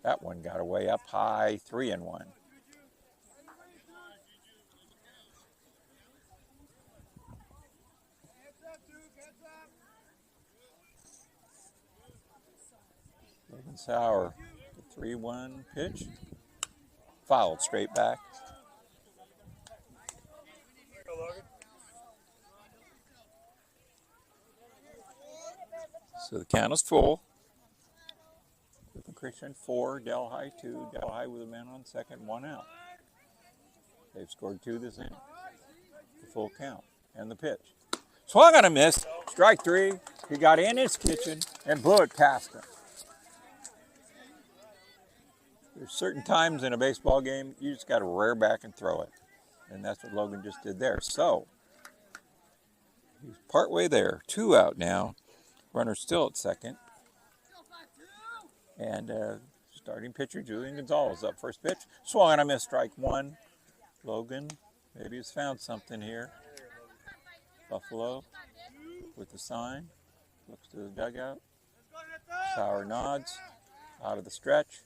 That one got away up high, 3-1. Logan Sauer, the 3-1 pitch. Fouled straight back. So the count is full. Ripon Christian 4, Delhi 2. Delhi with a man on second, 1 out. They've scored 2 this inning. The full count. And the pitch. Swung on a miss. Strike 3. He got in his kitchen and blew it past him. There's certain times in a baseball game you just got to rear back and throw it. And that's what Logan just did there. So he's partway there. 2 out now. Runner still at second. And starting pitcher Julian Gonzalez up first pitch. Swung on a miss, strike 1. Logan maybe has found something here. Buffalo with the sign. Looks to the dugout. Sauer nods. Out of the stretch.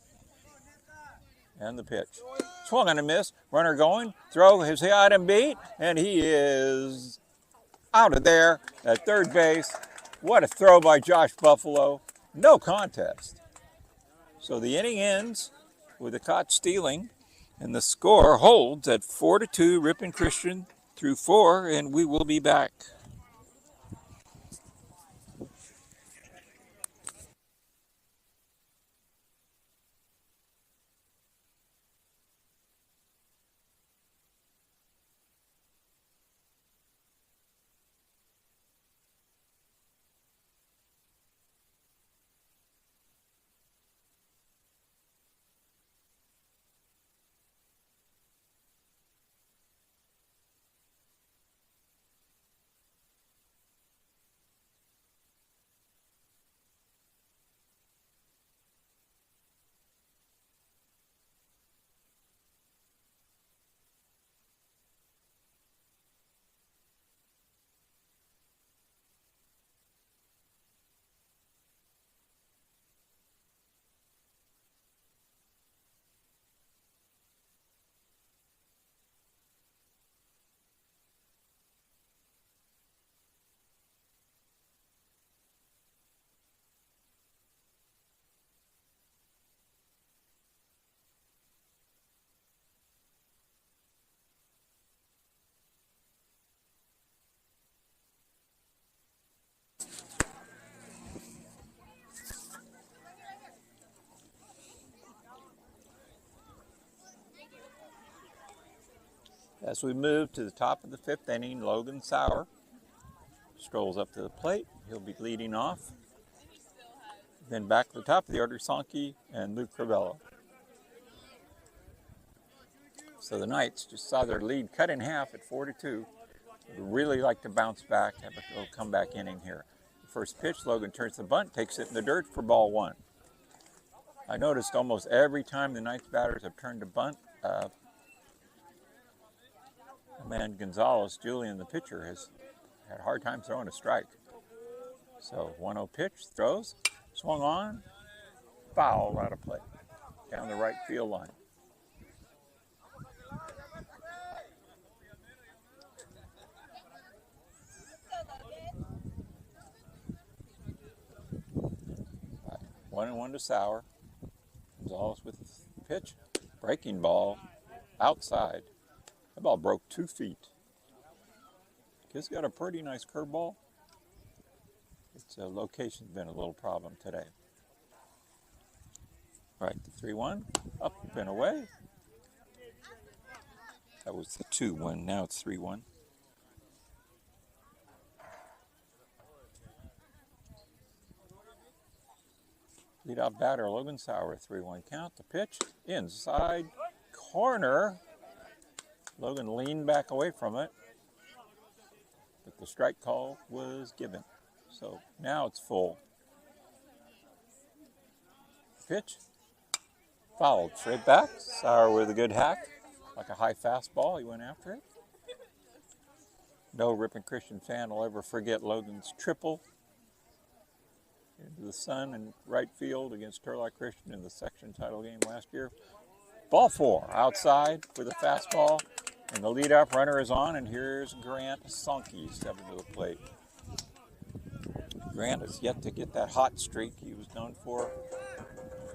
And the pitch. Swung on a miss. Runner going. Throw. Has he got him beat? And he is out of there at third base. What a throw by Josh Buffalo. No contest. So the inning ends with a caught stealing, and the score holds at 4-2, Ripon Christian through 4, and we will be back. As we move to the top of the 5th inning, Logan Sauer strolls up to the plate. He'll be leading off. Then back to the top of the order, Sankey and Luke Crivello. So the Knights just saw their lead cut in half at 4-2. Would really like to bounce back, have a little comeback inning here. The first pitch, Logan turns the bunt, takes it in the dirt for ball 1. I noticed almost every time the Knights batters have turned the bunt, man Gonzalez, Julian, the pitcher, has had a hard time throwing a strike. So 1-0 pitch, throws, swung on, foul out of play, down the right field line. Right. 1-1 to Sauer. Gonzalez with the pitch, breaking ball, outside. That ball broke 2 feet. Kid's got a pretty nice curveball. Its location's been a little problem today. Right, the 3-1, up and away. That was the 2-1, now it's 3-1. Leadoff batter, Logan Sauer, 3-1 count. The pitch, inside corner. Logan leaned back away from it, but the strike call was given. So now it's full. Pitch, fouled straight back. Sauer with a good hack, like a high fastball. He went after it. No Ripon Christian fan will ever forget Logan's triple into the sun in right field against Turlock Christian in the section title game last year. Ball 4, outside with a fastball, and the leadoff runner is on, and here's Grant Sonke stepping to the plate. Grant has yet to get that hot streak he was known for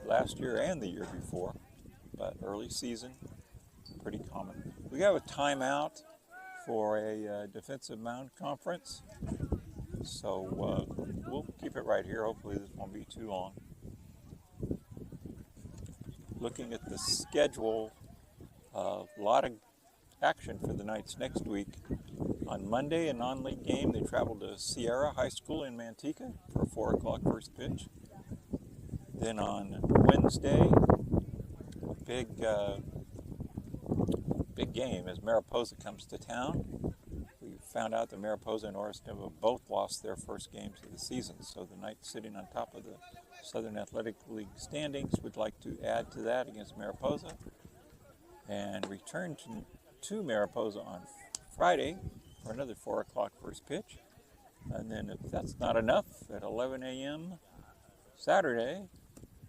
last year and the year before, but early season, pretty common. We have a timeout for a defensive mound conference, so we'll keep it right here. Hopefully this won't be too long. Looking at the schedule, a lot of action for the Knights next week. On Monday, a non-league game, they travel to Sierra High School in Manteca for a 4 o'clock first pitch. Then on Wednesday, a big game as Mariposa comes to town. We found out that Mariposa and Orestova both lost their first games of the season, so the Knights, sitting on top of the Southern Athletic League standings, would like to add to that against Mariposa and return to Mariposa on Friday for another 4 o'clock first pitch. And then if that's not enough, at 11 a.m. Saturday,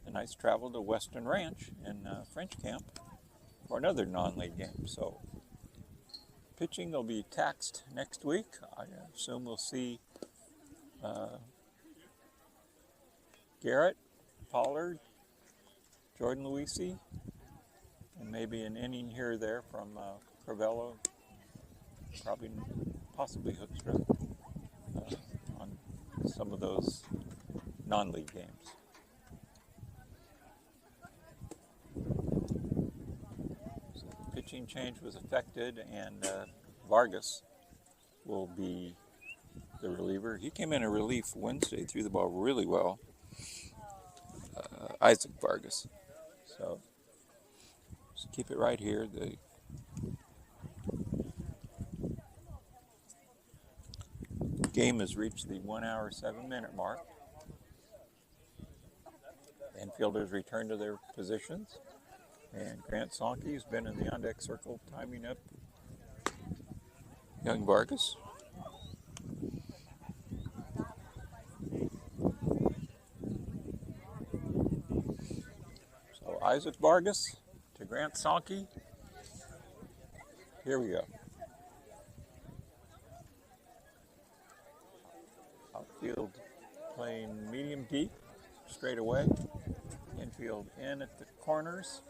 the Knights travel to Western Ranch in French Camp for another non-league game. So pitching will be taxed next week. I assume we'll see Garrett, Pollard, Jordan Luisi, and maybe an inning here or there from Crivello, probably, possibly Hoekstra on some of those non-league games. So the pitching change was affected, and Vargas will be the reliever. He came in a relief Wednesday, threw the ball really well. Isaac Vargas. So just keep it right here. The game has reached the 1 hour, 7 minute mark. Infielders return to their positions, and Grant Sonke has been in the on-deck circle timing up young Vargas. So Isaac Vargas to Grant Sonke. Here we go. Outfield playing medium deep, straight away. Infield in at the corners,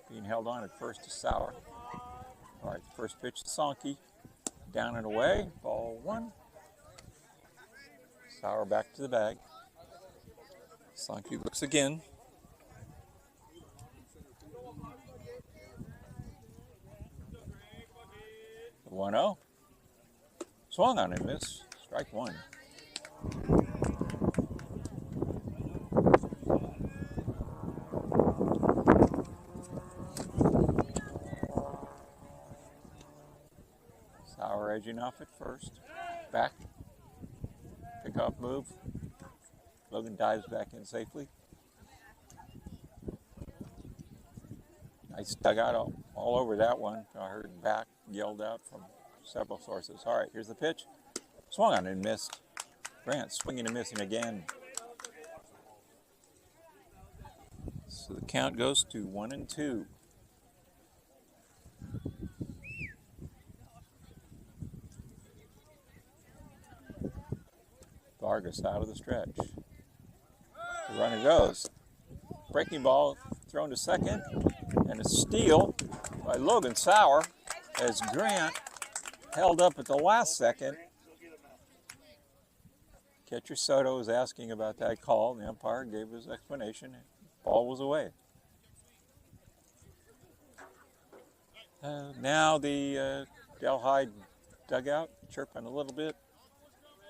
being held on at first to Sauer. All right, first pitch to Sonke, down and away, ball 1. Sauer back to the bag. Sonke looks again. The 1-0. Swung on and missed. Strike 1. Sauer edging off at first. Back. Pickoff move. Logan dives back in safely. Nice dugout all over that one. I heard back yelled out from several sources. All right, here's the pitch. Swung on and missed. Grant swinging and missing again. So the count goes to 1-2. Vargas out of the stretch. The runner goes. Breaking ball thrown to second, and a steal by Logan Sauer as Grant held up at the last second. Catcher Soto was asking about that call, and the umpire gave his explanation. Ball was away. Now the Delhi dugout chirping a little bit,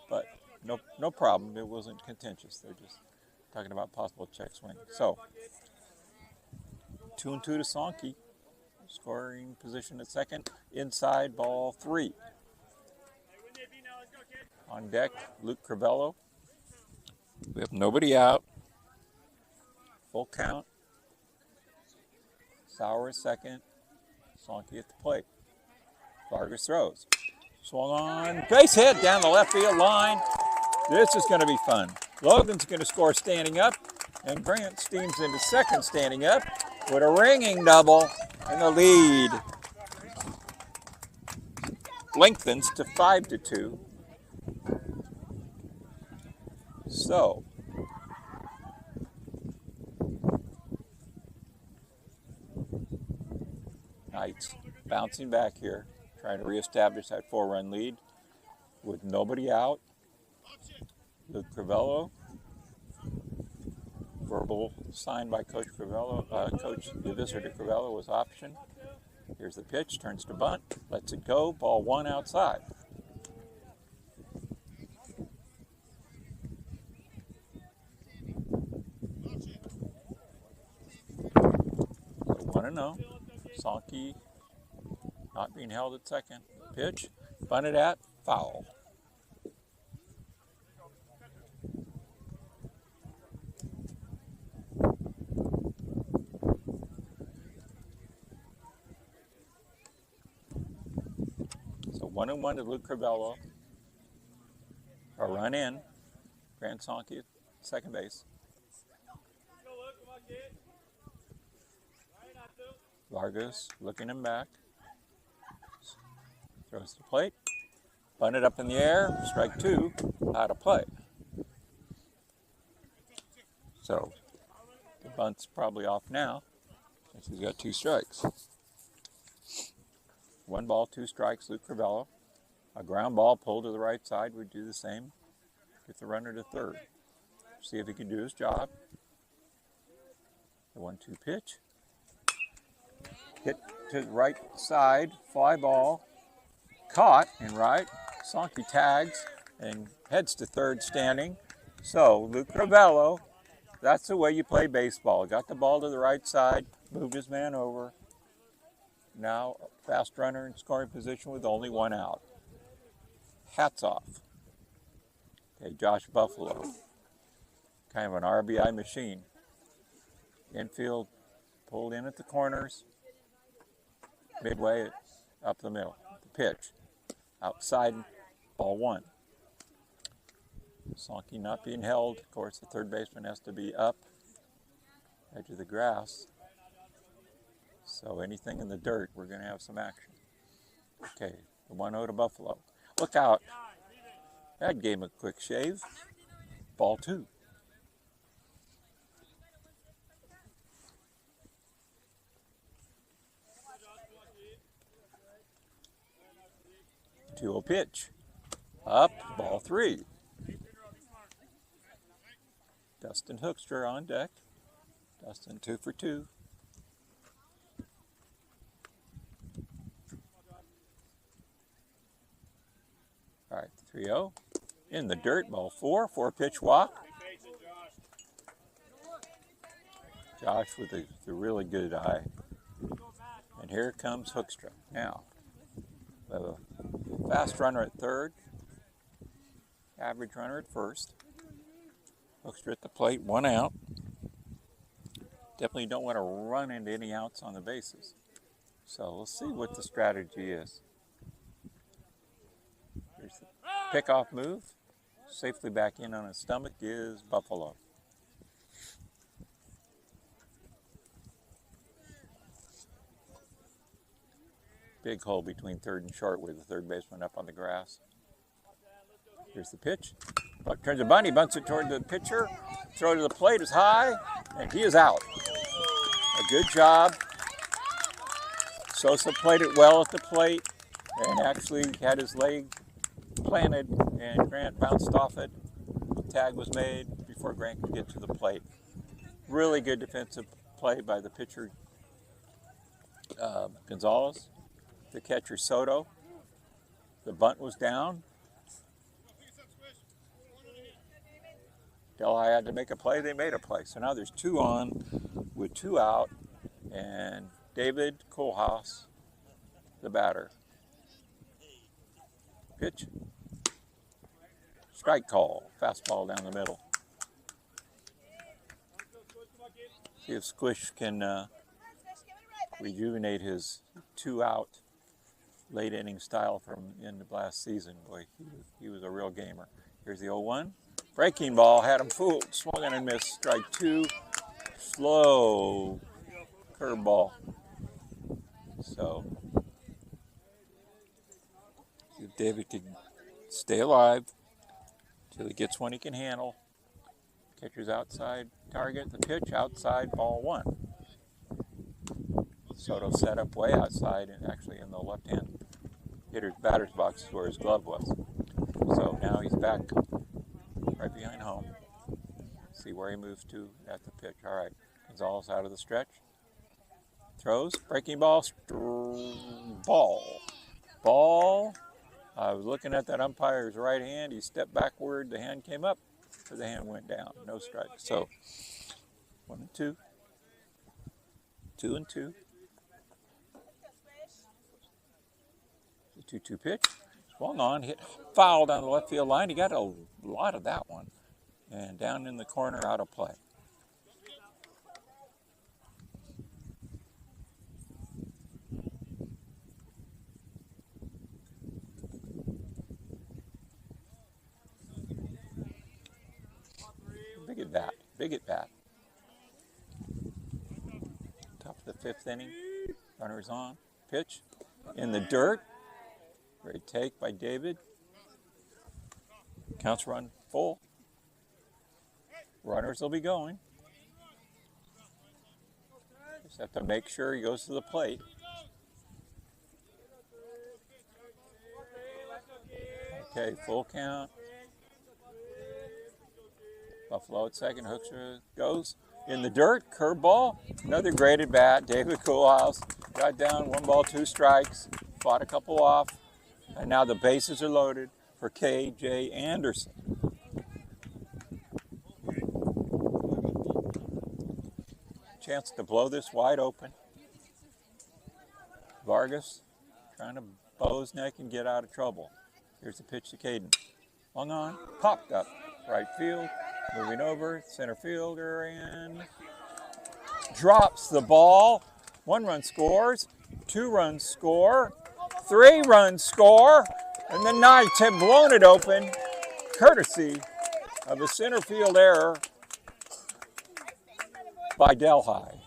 but no problem. It wasn't contentious. They're just talking about possible check swing. So 2-2 to Sankey. Scoring position at second. Inside, ball 3. On deck, Luke Crivello. We have nobody out. Full count. Sauer is second. Sankey at the plate. Vargas throws. Swung on. Base hit down the left field line. This is going to be fun. Logan's going to score standing up, and Grant steams into second standing up with a ringing double, and the lead lengthens to 5-2. So, Knights bouncing back here, trying to reestablish that 4-run lead with nobody out. Luke Crivello, verbal signed by Coach Crivello, Coach the visitor to Crivello was option. Here's the pitch, turns to bunt, lets it go, ball 1 outside. So 1-0. Sankey not being held at second. Pitch, bunted at, foul. So 1-1 to Luke Crivello. A run in. Grant Sankey at second base. Vargas looking him back. Throws the plate. Bunted up in the air. Strike 2. Out of play. So the bunt's probably off now since he's got 2 strikes. 1 ball, 2 strikes, Luke Crivello. A ground ball pulled to the right side would do the same. Get the runner to third. See if he can do his job. The 1-2 pitch. Hit to the right side, fly ball. Caught in right. Sankey tags and heads to third standing. So Luke Crivello, that's the way you play baseball. Got the ball to the right side, moved his man over. Now fast runner in scoring position with only 1 out. Hats off. Okay, Josh Buffalo, kind of an RBI machine. Infield pulled in at the corners. Midway up the middle. The pitch. Outside, ball 1. Sankey not being held. Of course, the third baseman has to be up. Edge of the grass. So anything in the dirt, we're going to have some action. Okay, the 1-0 to Buffalo. Look out. That gave him a quick shave. Ball 2. Two-0 pitch. Up, ball 3. Dustin Hoekstra on deck. Dustin 2 for 2. All right, 3-0. In the dirt, ball 4. 4-pitch walk. Josh with a really good eye. And here comes Hoekstra. Now, the fast runner at third. Average runner at first. Hoekstra at the plate, 1 out. Definitely don't want to run into any outs on the bases. So we'll see what the strategy is. Here's the pickoff move. Safely back in on his stomach is Buffalo. Big hole between third and short with the third baseman up on the grass. Here's the pitch. Buck turns a bunt, he bunts it toward the pitcher. Throw to the plate is high, and he is out. A good job. Sosa played it well at the plate and actually had his leg planted, and Grant bounced off it. Tag was made before Grant could get to the plate. Really good defensive play by the pitcher, Gonzalez. the catcher Soto. The bunt was down. Delhi had to make a play. They made a play. So now there's 2 on with 2 out. And David Kohlhaas, the batter. Pitch. Strike call. Fastball down the middle. See if Squish can rejuvenate his 2 out late inning style from the end of last season. Boy, he was a real gamer. Here's the 0-1. Breaking ball, had him fooled. Swung and missed. Strike 2. Slow curveball. So, if David could stay alive till he gets one he can handle. Catcher's outside target. The pitch outside, ball 1. Soto set up way outside and actually in the left-hand hitter's batter's box where his glove was. So now he's back right behind home. See where he moves to at the pitch. All right, Gonzalez out of the stretch. Throws, breaking ball, ball. I was looking at that umpire's right hand. He stepped backward. The hand came up, so the hand went down. No strike. So 1-2, 2-2. The 2-2 pitch. Swung on, hit foul down the left field line. He got a lot of that one. And down in the corner, out of play. Big at bat. Top of the 5th inning. Runners on. Pitch in the dirt. Great take by David. Counts run full. Runners will be going. Just have to make sure he goes to the plate. Okay, full count. Buffalo at second. Hoekstra goes in the dirt. Curveball. Another great at bat. David Kohlhaas got down 1 ball, 2 strikes. Fought a couple off. And now the bases are loaded for K.J. Anderson. Chance to blow this wide open. Vargas trying to bow his neck and get out of trouble. Here's the pitch to Caden. Hung on, popped up. Right field, moving over, center fielder, and drops the ball. 1 run scores, 2 runs score, 3 runs score, and the Knights have blown it open, courtesy of a center field error by Delhi.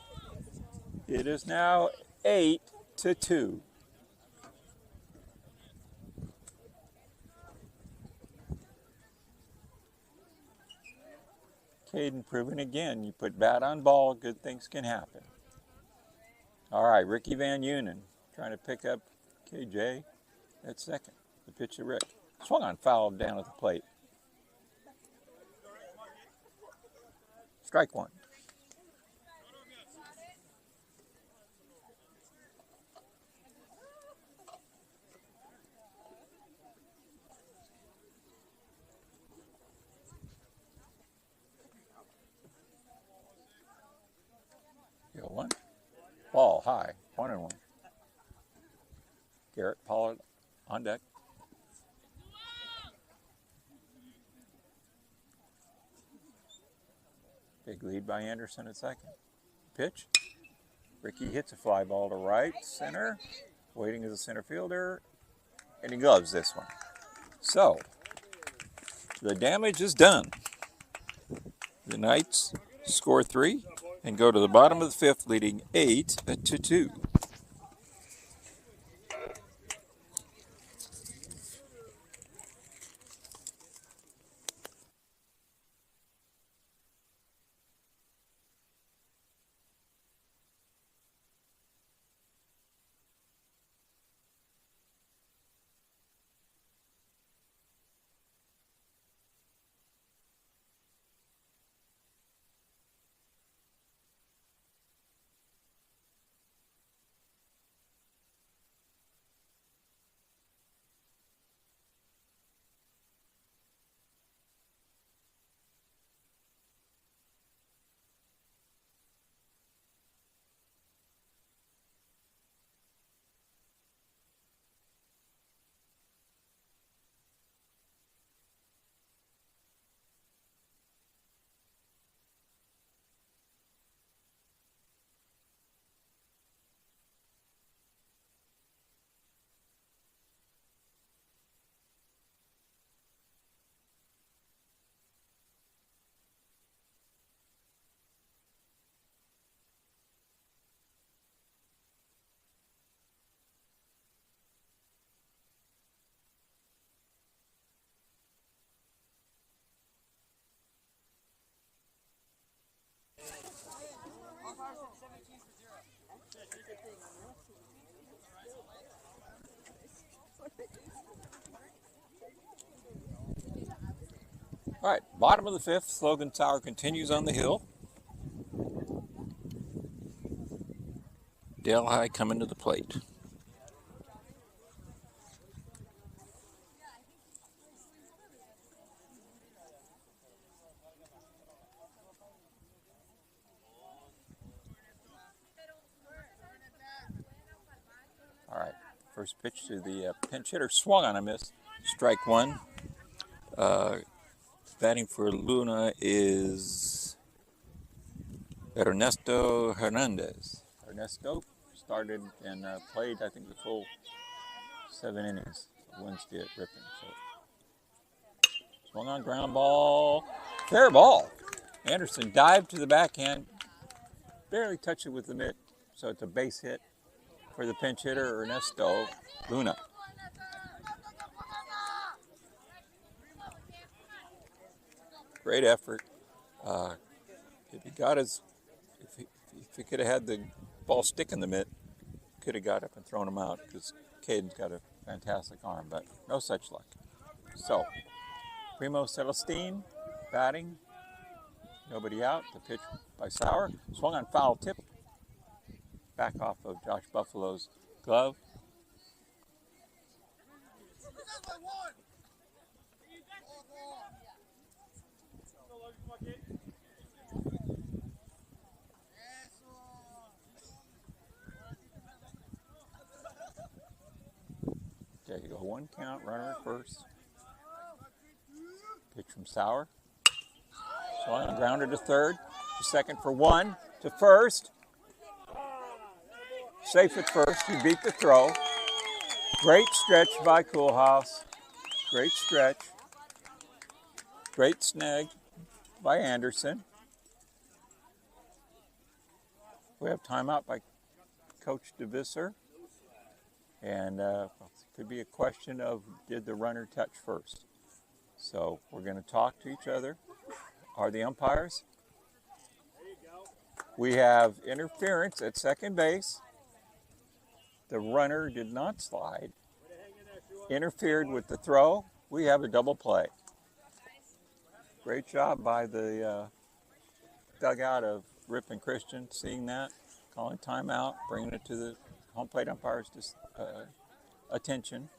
It is now 8-2. Caden proving again, you put bat on ball, good things can happen. All right, Ricky Van Unen trying to pick up KJ at second. The pitch to Rick. Swung on, foul down at the plate. Strike 1. Hill 1. Ball high, 1-1. Garrett Pollard on deck. Big lead by Anderson at second. Pitch. Ricky hits a fly ball to right center. Waiting as a center fielder. And he gloves this one. So, the damage is done. The Knights score 3 and go to the bottom of the 5th, leading 8-2. All right, bottom of the fifth. Logan Sauer continues on the hill. Delhi coming to the plate. All right, first pitch to the pinch hitter, swung on a miss. Strike one. Batting for Luna is Ernesto Hernandez. Ernesto started and played, I think, the full 7 innings of Wednesday at Ripon. So, swung on, ground ball, fair ball. Anderson dived to the backhand, barely touched it with the mitt, so it's a base hit for the pinch hitter, Ernesto Luna. Great effort. If he got his, if he could have had the ball stick in the mitt, could have got up and thrown him out because Caden's got a fantastic arm, but no such luck. So, Primo Celestine batting, nobody out. The pitch by Sauer, swung on, foul tip, back off of Josh Buffalo's glove. Okay, you go 1 count, runner at first. Pitch from Sauer. Swung on, grounded to third, to second for 1, to first. Safe at first, he beat the throw. Great stretch by Koolhaas. Great stretch. Great snag by Anderson. We have timeout by Coach DeVisser. And it could be a question of, did the runner touch first? So we're going to talk to each other. Are the umpires? We have interference at second base. The runner did not slide. Interfered with the throw. We have a double play. Great job by the dugout of Ripon Christian, seeing that, calling timeout, bringing it to the home plate umpire's attention.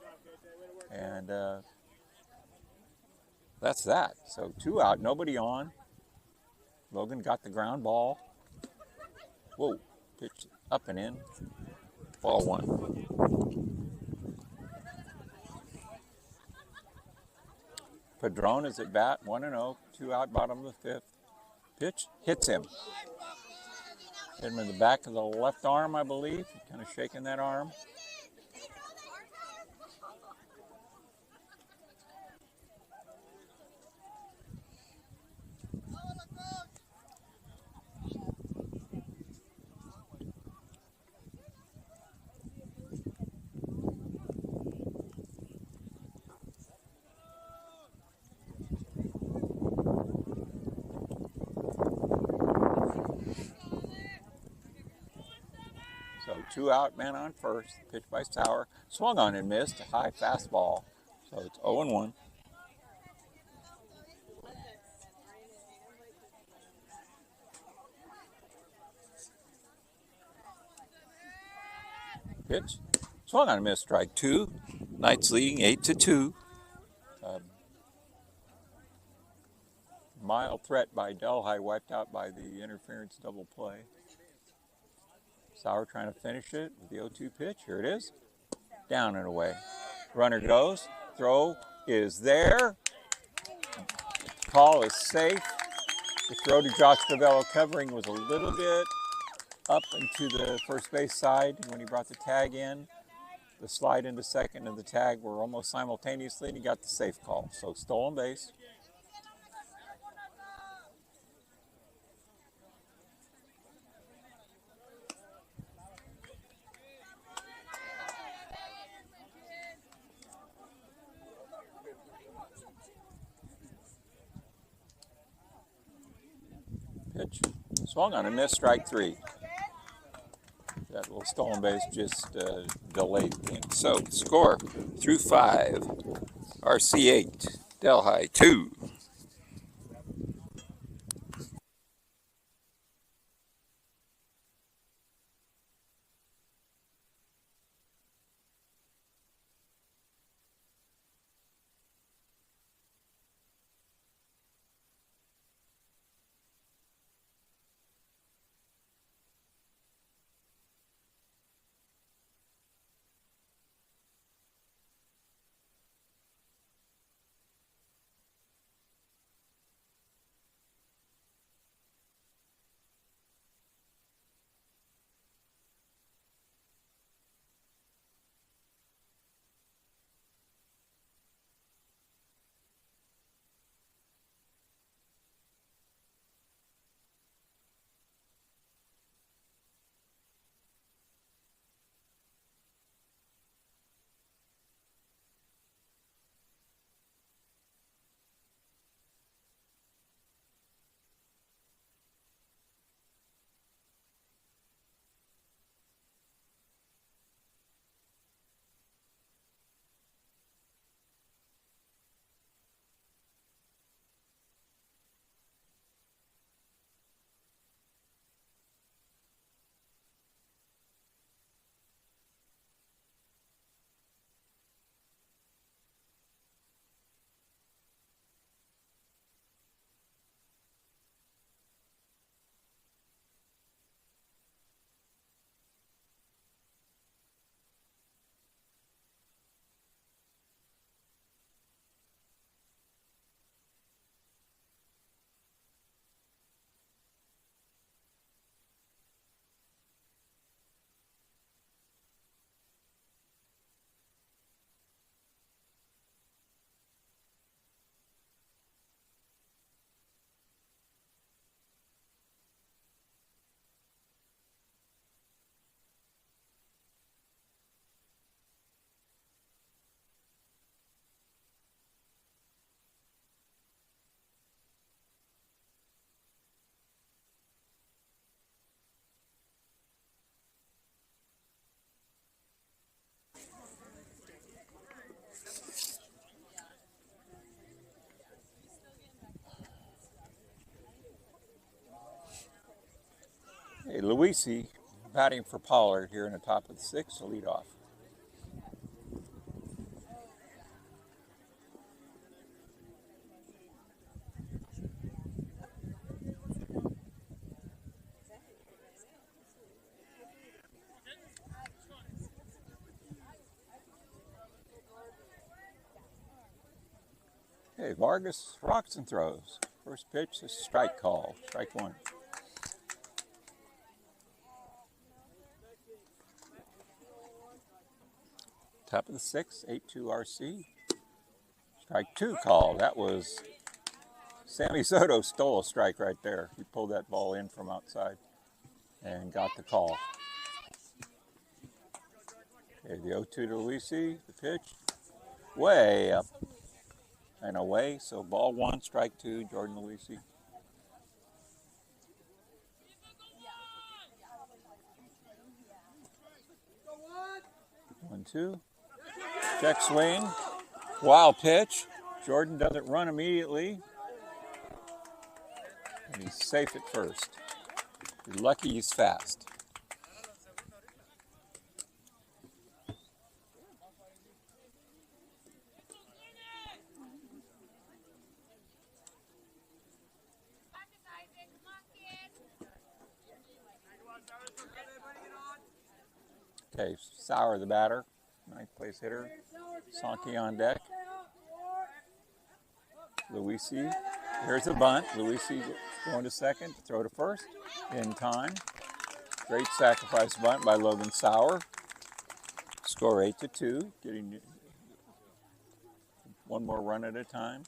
And that's that. So 2 out, nobody on. Logan got the ground ball. Whoa, pitch up and in. Ball 1. Padron is at bat, 1-0, 2 out, bottom of the 5th. Pitch hits him. Hit him in the back of the left arm, I believe. Kind of shaking that arm. So 2 out, man on first. Pitch by Sauer. Swung on and missed. A high fastball. So it's 0-1. Pitch. Swung on and missed. Strike 2. Knights leading 8-2. Mild threat by Delhi, wiped out by the interference double play. Sauer trying to finish it with the 0-2 pitch. Here it is. Down and away. Runner goes. Throw is there. Call is safe. The throw to Josh Favello covering was a little bit up into the first base side when he brought the tag in. The slide into second and the tag were almost simultaneously, and he got the safe call. So stolen base. Pitch. Swung on and missed, strike 3. little stolen base just delayed things. So score through 5. RC 8, Delhi 2. Hey, Luisi batting for Pollard here in the top of the 6th to lead off. Hey, Vargas rocks and throws. First pitch, a strike call, strike 1. Top of the 6th, 8-2 RC. Strike 2 call. That was Sammy Soto stole a strike right there. He pulled that ball in from outside and got the call. Okay, the 0-2 to Luisi, the pitch. Way up and away. So ball 1, strike 2, Jordan Luisi. 1-2. Check swing. Wild pitch. Jordan doesn't run immediately. And he's safe at first. You're lucky he's fast. Okay, Sauer the batter. Ninth place hitter. Sankey on deck. Luisi. Here's a bunt. Luisi going to second. Throw to first. In time. Great sacrifice bunt by Logan Sauer. Score 8-2. Getting one more run at a time.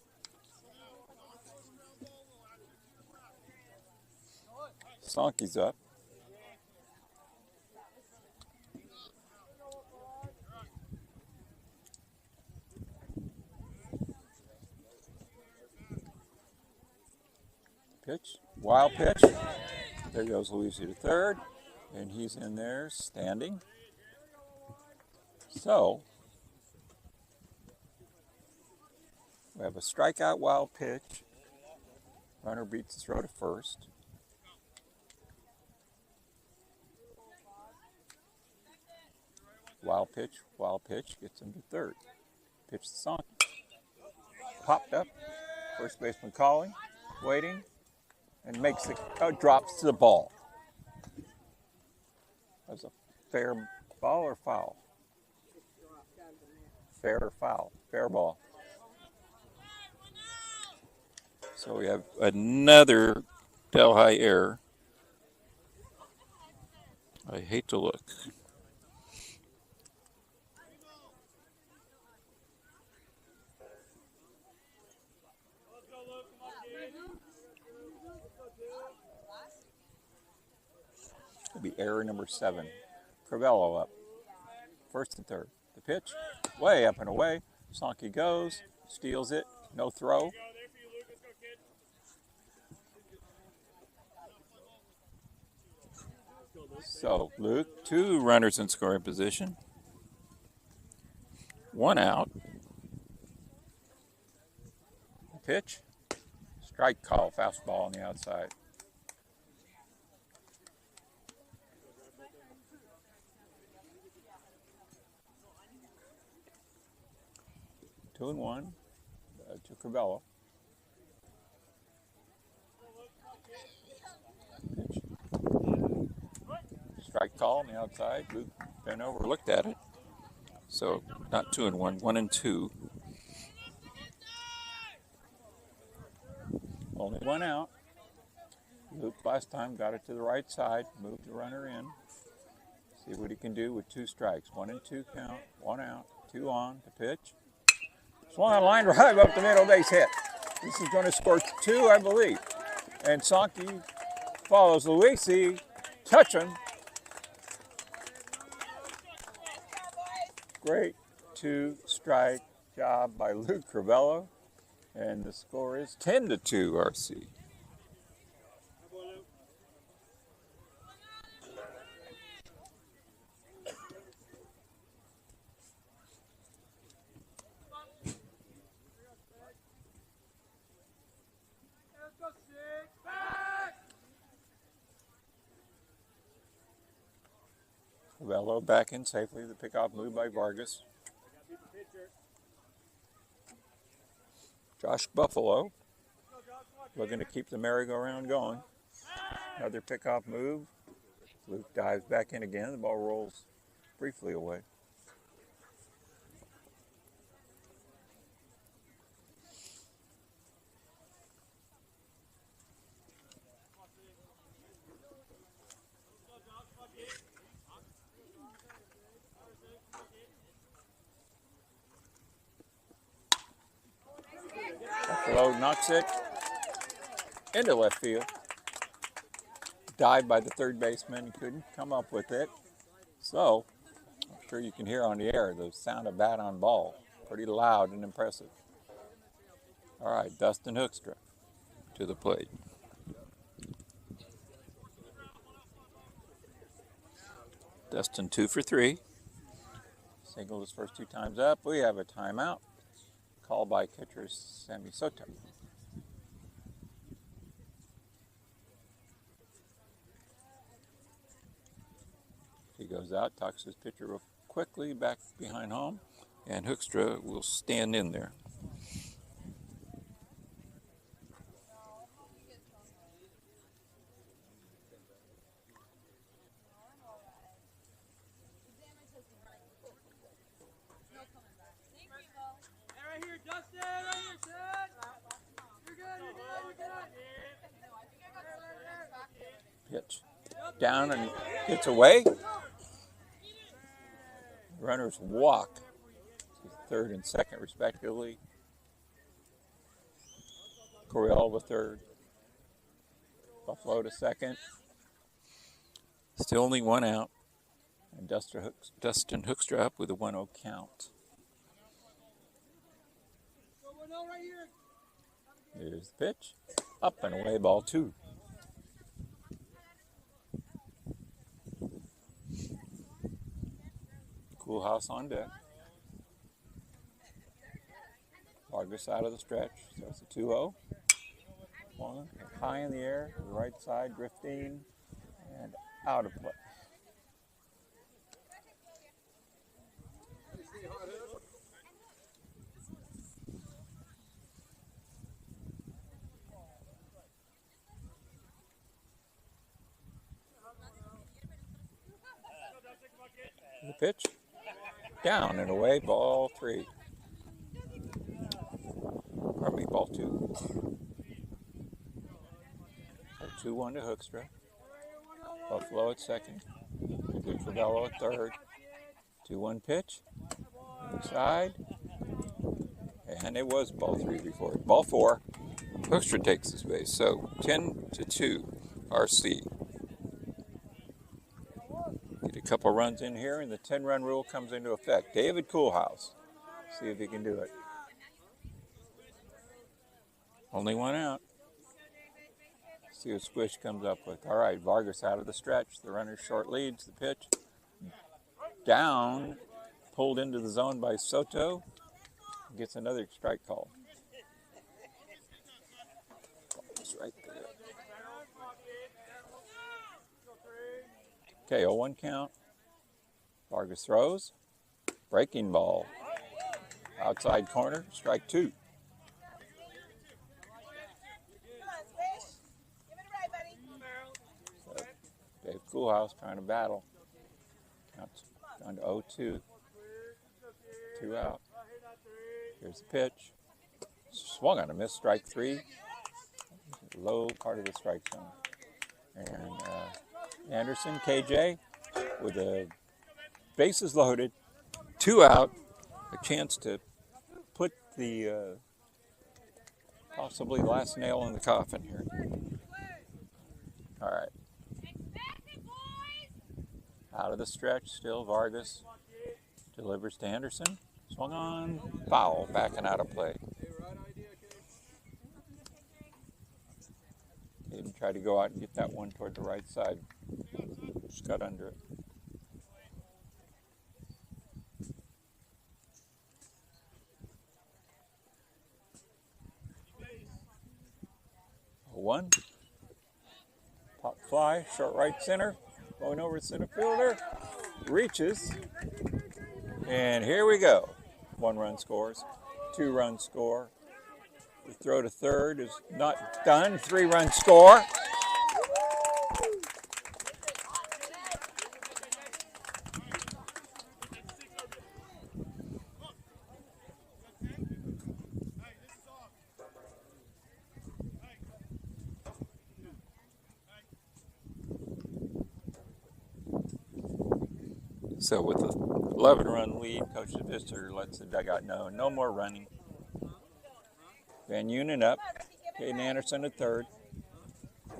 Sankey's up. Pitch. Wild pitch. There goes Luisi to third. And he's in there standing. So we have a strikeout wild pitch. Runner beats the throw to first. Wild pitch, gets him to third. Pitch to Sankey. Popped up. First baseman calling, waiting, and makes the drops to the ball. That was a fair ball or foul? Fair or foul? Fair ball. So we have another Delhi error. I hate to look. It'll be error number 7. Crivello up. First and third. The pitch, way up and away. Sankey goes, steals it, no throw. So Luke, 2 runners in scoring position. 1 out. Pitch, strike call, fastball on the outside. Two and one to Crivello. Pitch. Strike call on the outside. Luke bent over, looked at it. So not 2 and 1, 1 and 2. Only 1 out. Luke last time got it to the right side, moved the runner in. See what he can do with 2 strikes. 1 and 2 count, 1 out, 2 on to pitch. Swung on a line drive up the middle, base hit. This is going to score 2, I believe. And Sankey follows Luisi, touching. Great 2-strike job by Luke Crivello. And the score is 10-2 RC. Crivello back in safely. The pickoff move by Vargas. Josh Buffalo looking to keep the merry-go-round going. Another pickoff move. Luke dives back in again. The ball rolls briefly away. Buffalo knocks it into left field. Dived by the third baseman. He couldn't come up with it. So, I'm sure you can hear on the air the sound of bat on ball. Pretty loud and impressive. All right, Dustin Hoekstra to the plate. Dustin 2 for 3. Singled his first 2 times up. We have a timeout. Called by catcher Sammy Soto. He goes out, talks to his pitcher real quickly back behind home, and Hoekstra will stand in there. Pitch down and gets away. Runners walk. Third and second respectively. Correal to third. Buffalo to second. Still only 1 out. And Dustin Hoekstra up with a 1-0 count. Here's the pitch. Up and away, ball 2. Cool House on deck. Vargas out of the stretch. So it's a 2-0. One high in the air, to the right side, drifting, and out of play. The pitch, down and away, ball 3. Pardon me, ball 2. 2-1 to Hoekstra. Buffalo at second. Good for Bello at third. 2-1 pitch. Inside. And it was ball 3 before. Ball 4. Hoekstra takes his base. So 10-2 RC. Get a couple runs in here and the 10-run rule comes into effect. David Coolhouse. See if he can do it. Only one out. See what Squish comes up with. All right, Vargas out of the stretch. The runner short leads. The pitch down, pulled into the zone by Soto. Gets another strike call. It's right there. Okay, 0-1 count. Vargas throws. Breaking ball. Outside corner, strike 2. Dave Coolhouse trying to battle. Counts down to 0-2. 2 out. Here's the pitch. Swung on a miss, strike 3. Low part of the strike zone. And Anderson, KJ, with the bases loaded, 2 out, a chance to put the possibly last nail in the coffin here. All right. Out of the stretch, still Vargas delivers to Anderson. Swung on, foul, backing out of play. Even tried to go out and get that one toward the right side. Just got under it. One. Pop fly, short right center. Going over to center fielder. Reaches. And here we go. 1-run scores. 2-run score. The throw to third is not done. 3-run score. So with the 11-run lead, Coach DeVister lets the dugout know no more running. Van Unen up. Caden Anderson at third.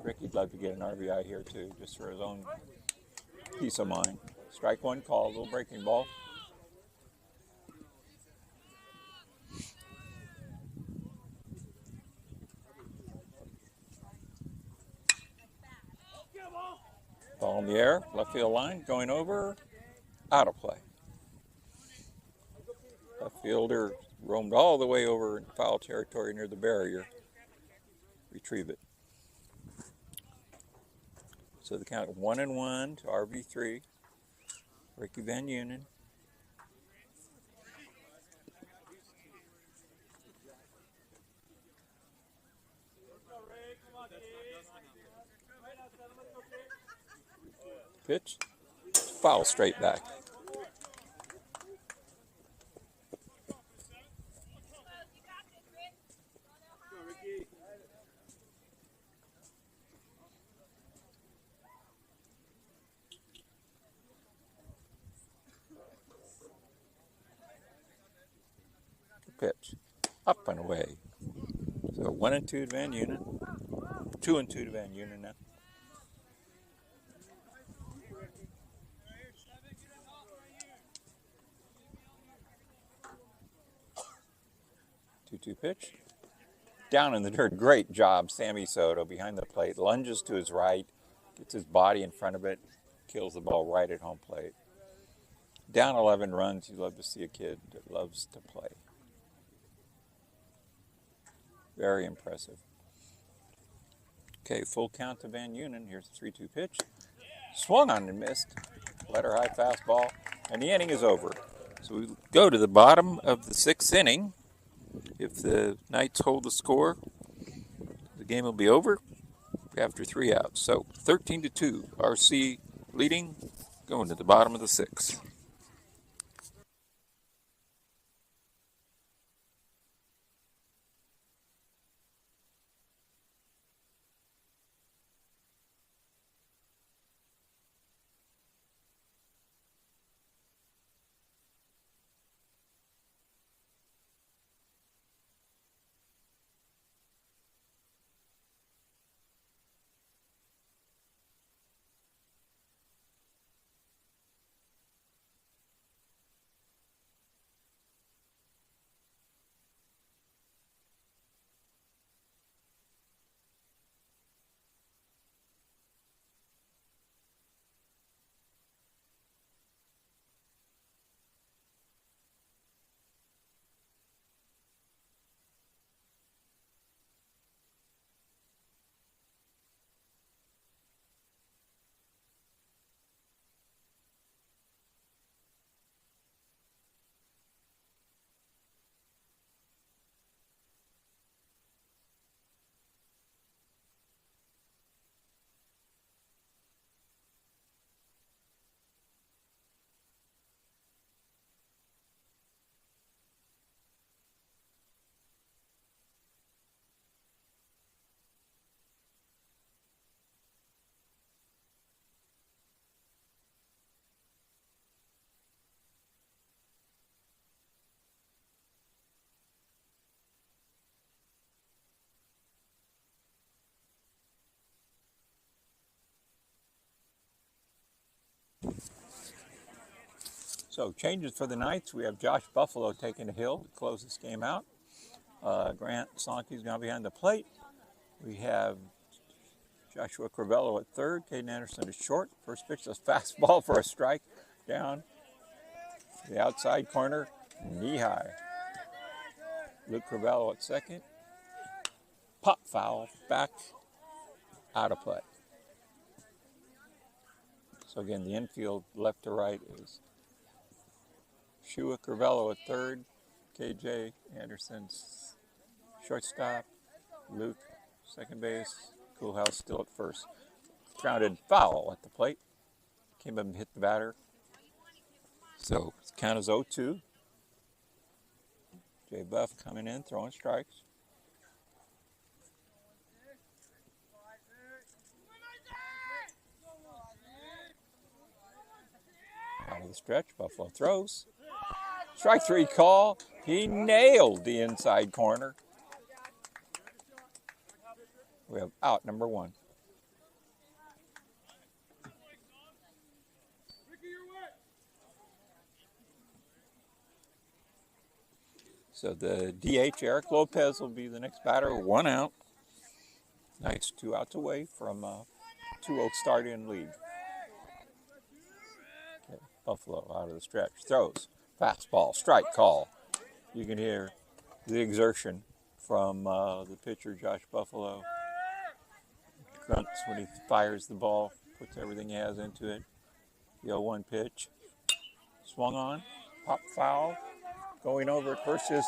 Ricky'd love to get an RBI here too, just for his own peace of mind. Strike 1 call, little breaking ball. Ball in the air, left field line, going over, out of play. Left fielder roamed all the way over in foul territory near the barrier. Retrieve it. So the count of 1-1 to RB3. Ricky Van Unen. Pitch. Foul straight back. Pitch. Up and away. So 1-2 to Van Unen. 2-2 to Van Unen now. Two pitch. Down in the dirt. Great job, Sammy Soto behind the plate. Lunges to his right. Gets his body in front of it. Kills the ball right at home plate. Down 11 runs, you love to see a kid that loves to play. Very impressive. Okay, full count to Van Unen. Here's the 3-2 pitch. Swung on and missed. Letter high fastball. And the inning is over. So we go to the bottom of the 6th inning. If the Knights hold the score, the game will be over after 3 outs. So 13-2, RC leading, going to the bottom of the 6th. So changes for the Knights. We have Josh Buffalo taking a hill to close this game out. Grant Sonke's gone behind the plate. We have Joshua Crivello at third. Caden Anderson is short. First pitch is fastball for a strike. Down the outside corner, knee high. Luke Crivello at second. Pop foul, back, out of play. So again, the infield left to right is Shua Crivello at third. KJ Anderson's shortstop. Luke, second base. Coolhouse still at first. Grounded foul at the plate. Came up and hit the batter. So count is 0-2. Jay Buff coming in, throwing strikes. Out of the stretch, Buffalo throws. Strike 3 call. He nailed the inside corner. We have out number 1. So the DH, Eric Lopez, will be the next batter. 1 out. Knights 2 outs away from a 2-0 start-in lead. Okay, Buffalo out of the stretch. Throws. Fastball. Strike call. You can hear the exertion from the pitcher, Josh Buffalo. Grunts when he fires the ball. Puts everything he has into it. The 0-1 pitch. Swung on. Pop foul. Going over at first is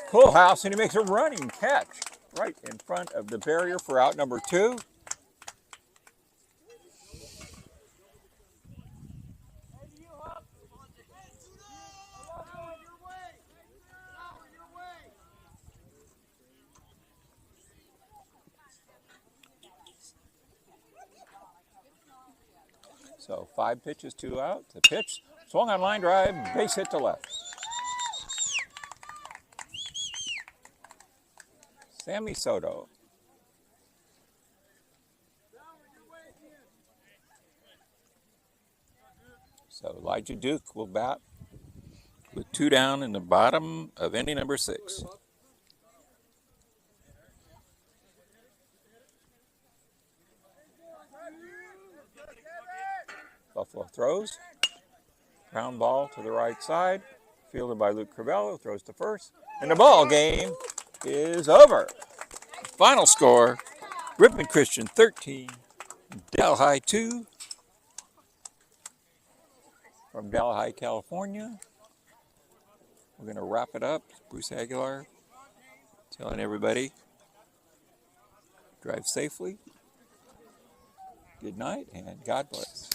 Coolhouse, and he makes a running catch right in front of the barrier for out number 2. So 5 pitches, 2 out. The pitch swung on line drive, base hit to left. Sammy Soto. So Elijah Duke will bat with 2 down in the bottom of inning number 6. Buffalo throws. Ground ball to the right side. Fielded by Luke Crivello. Throws to first. And the ball game is over. Final score, Ripon Christian 13, Delhi 2. From Delhi, California. We're going to wrap it up. Bruce Aguilar telling everybody, drive safely, good night, and God bless.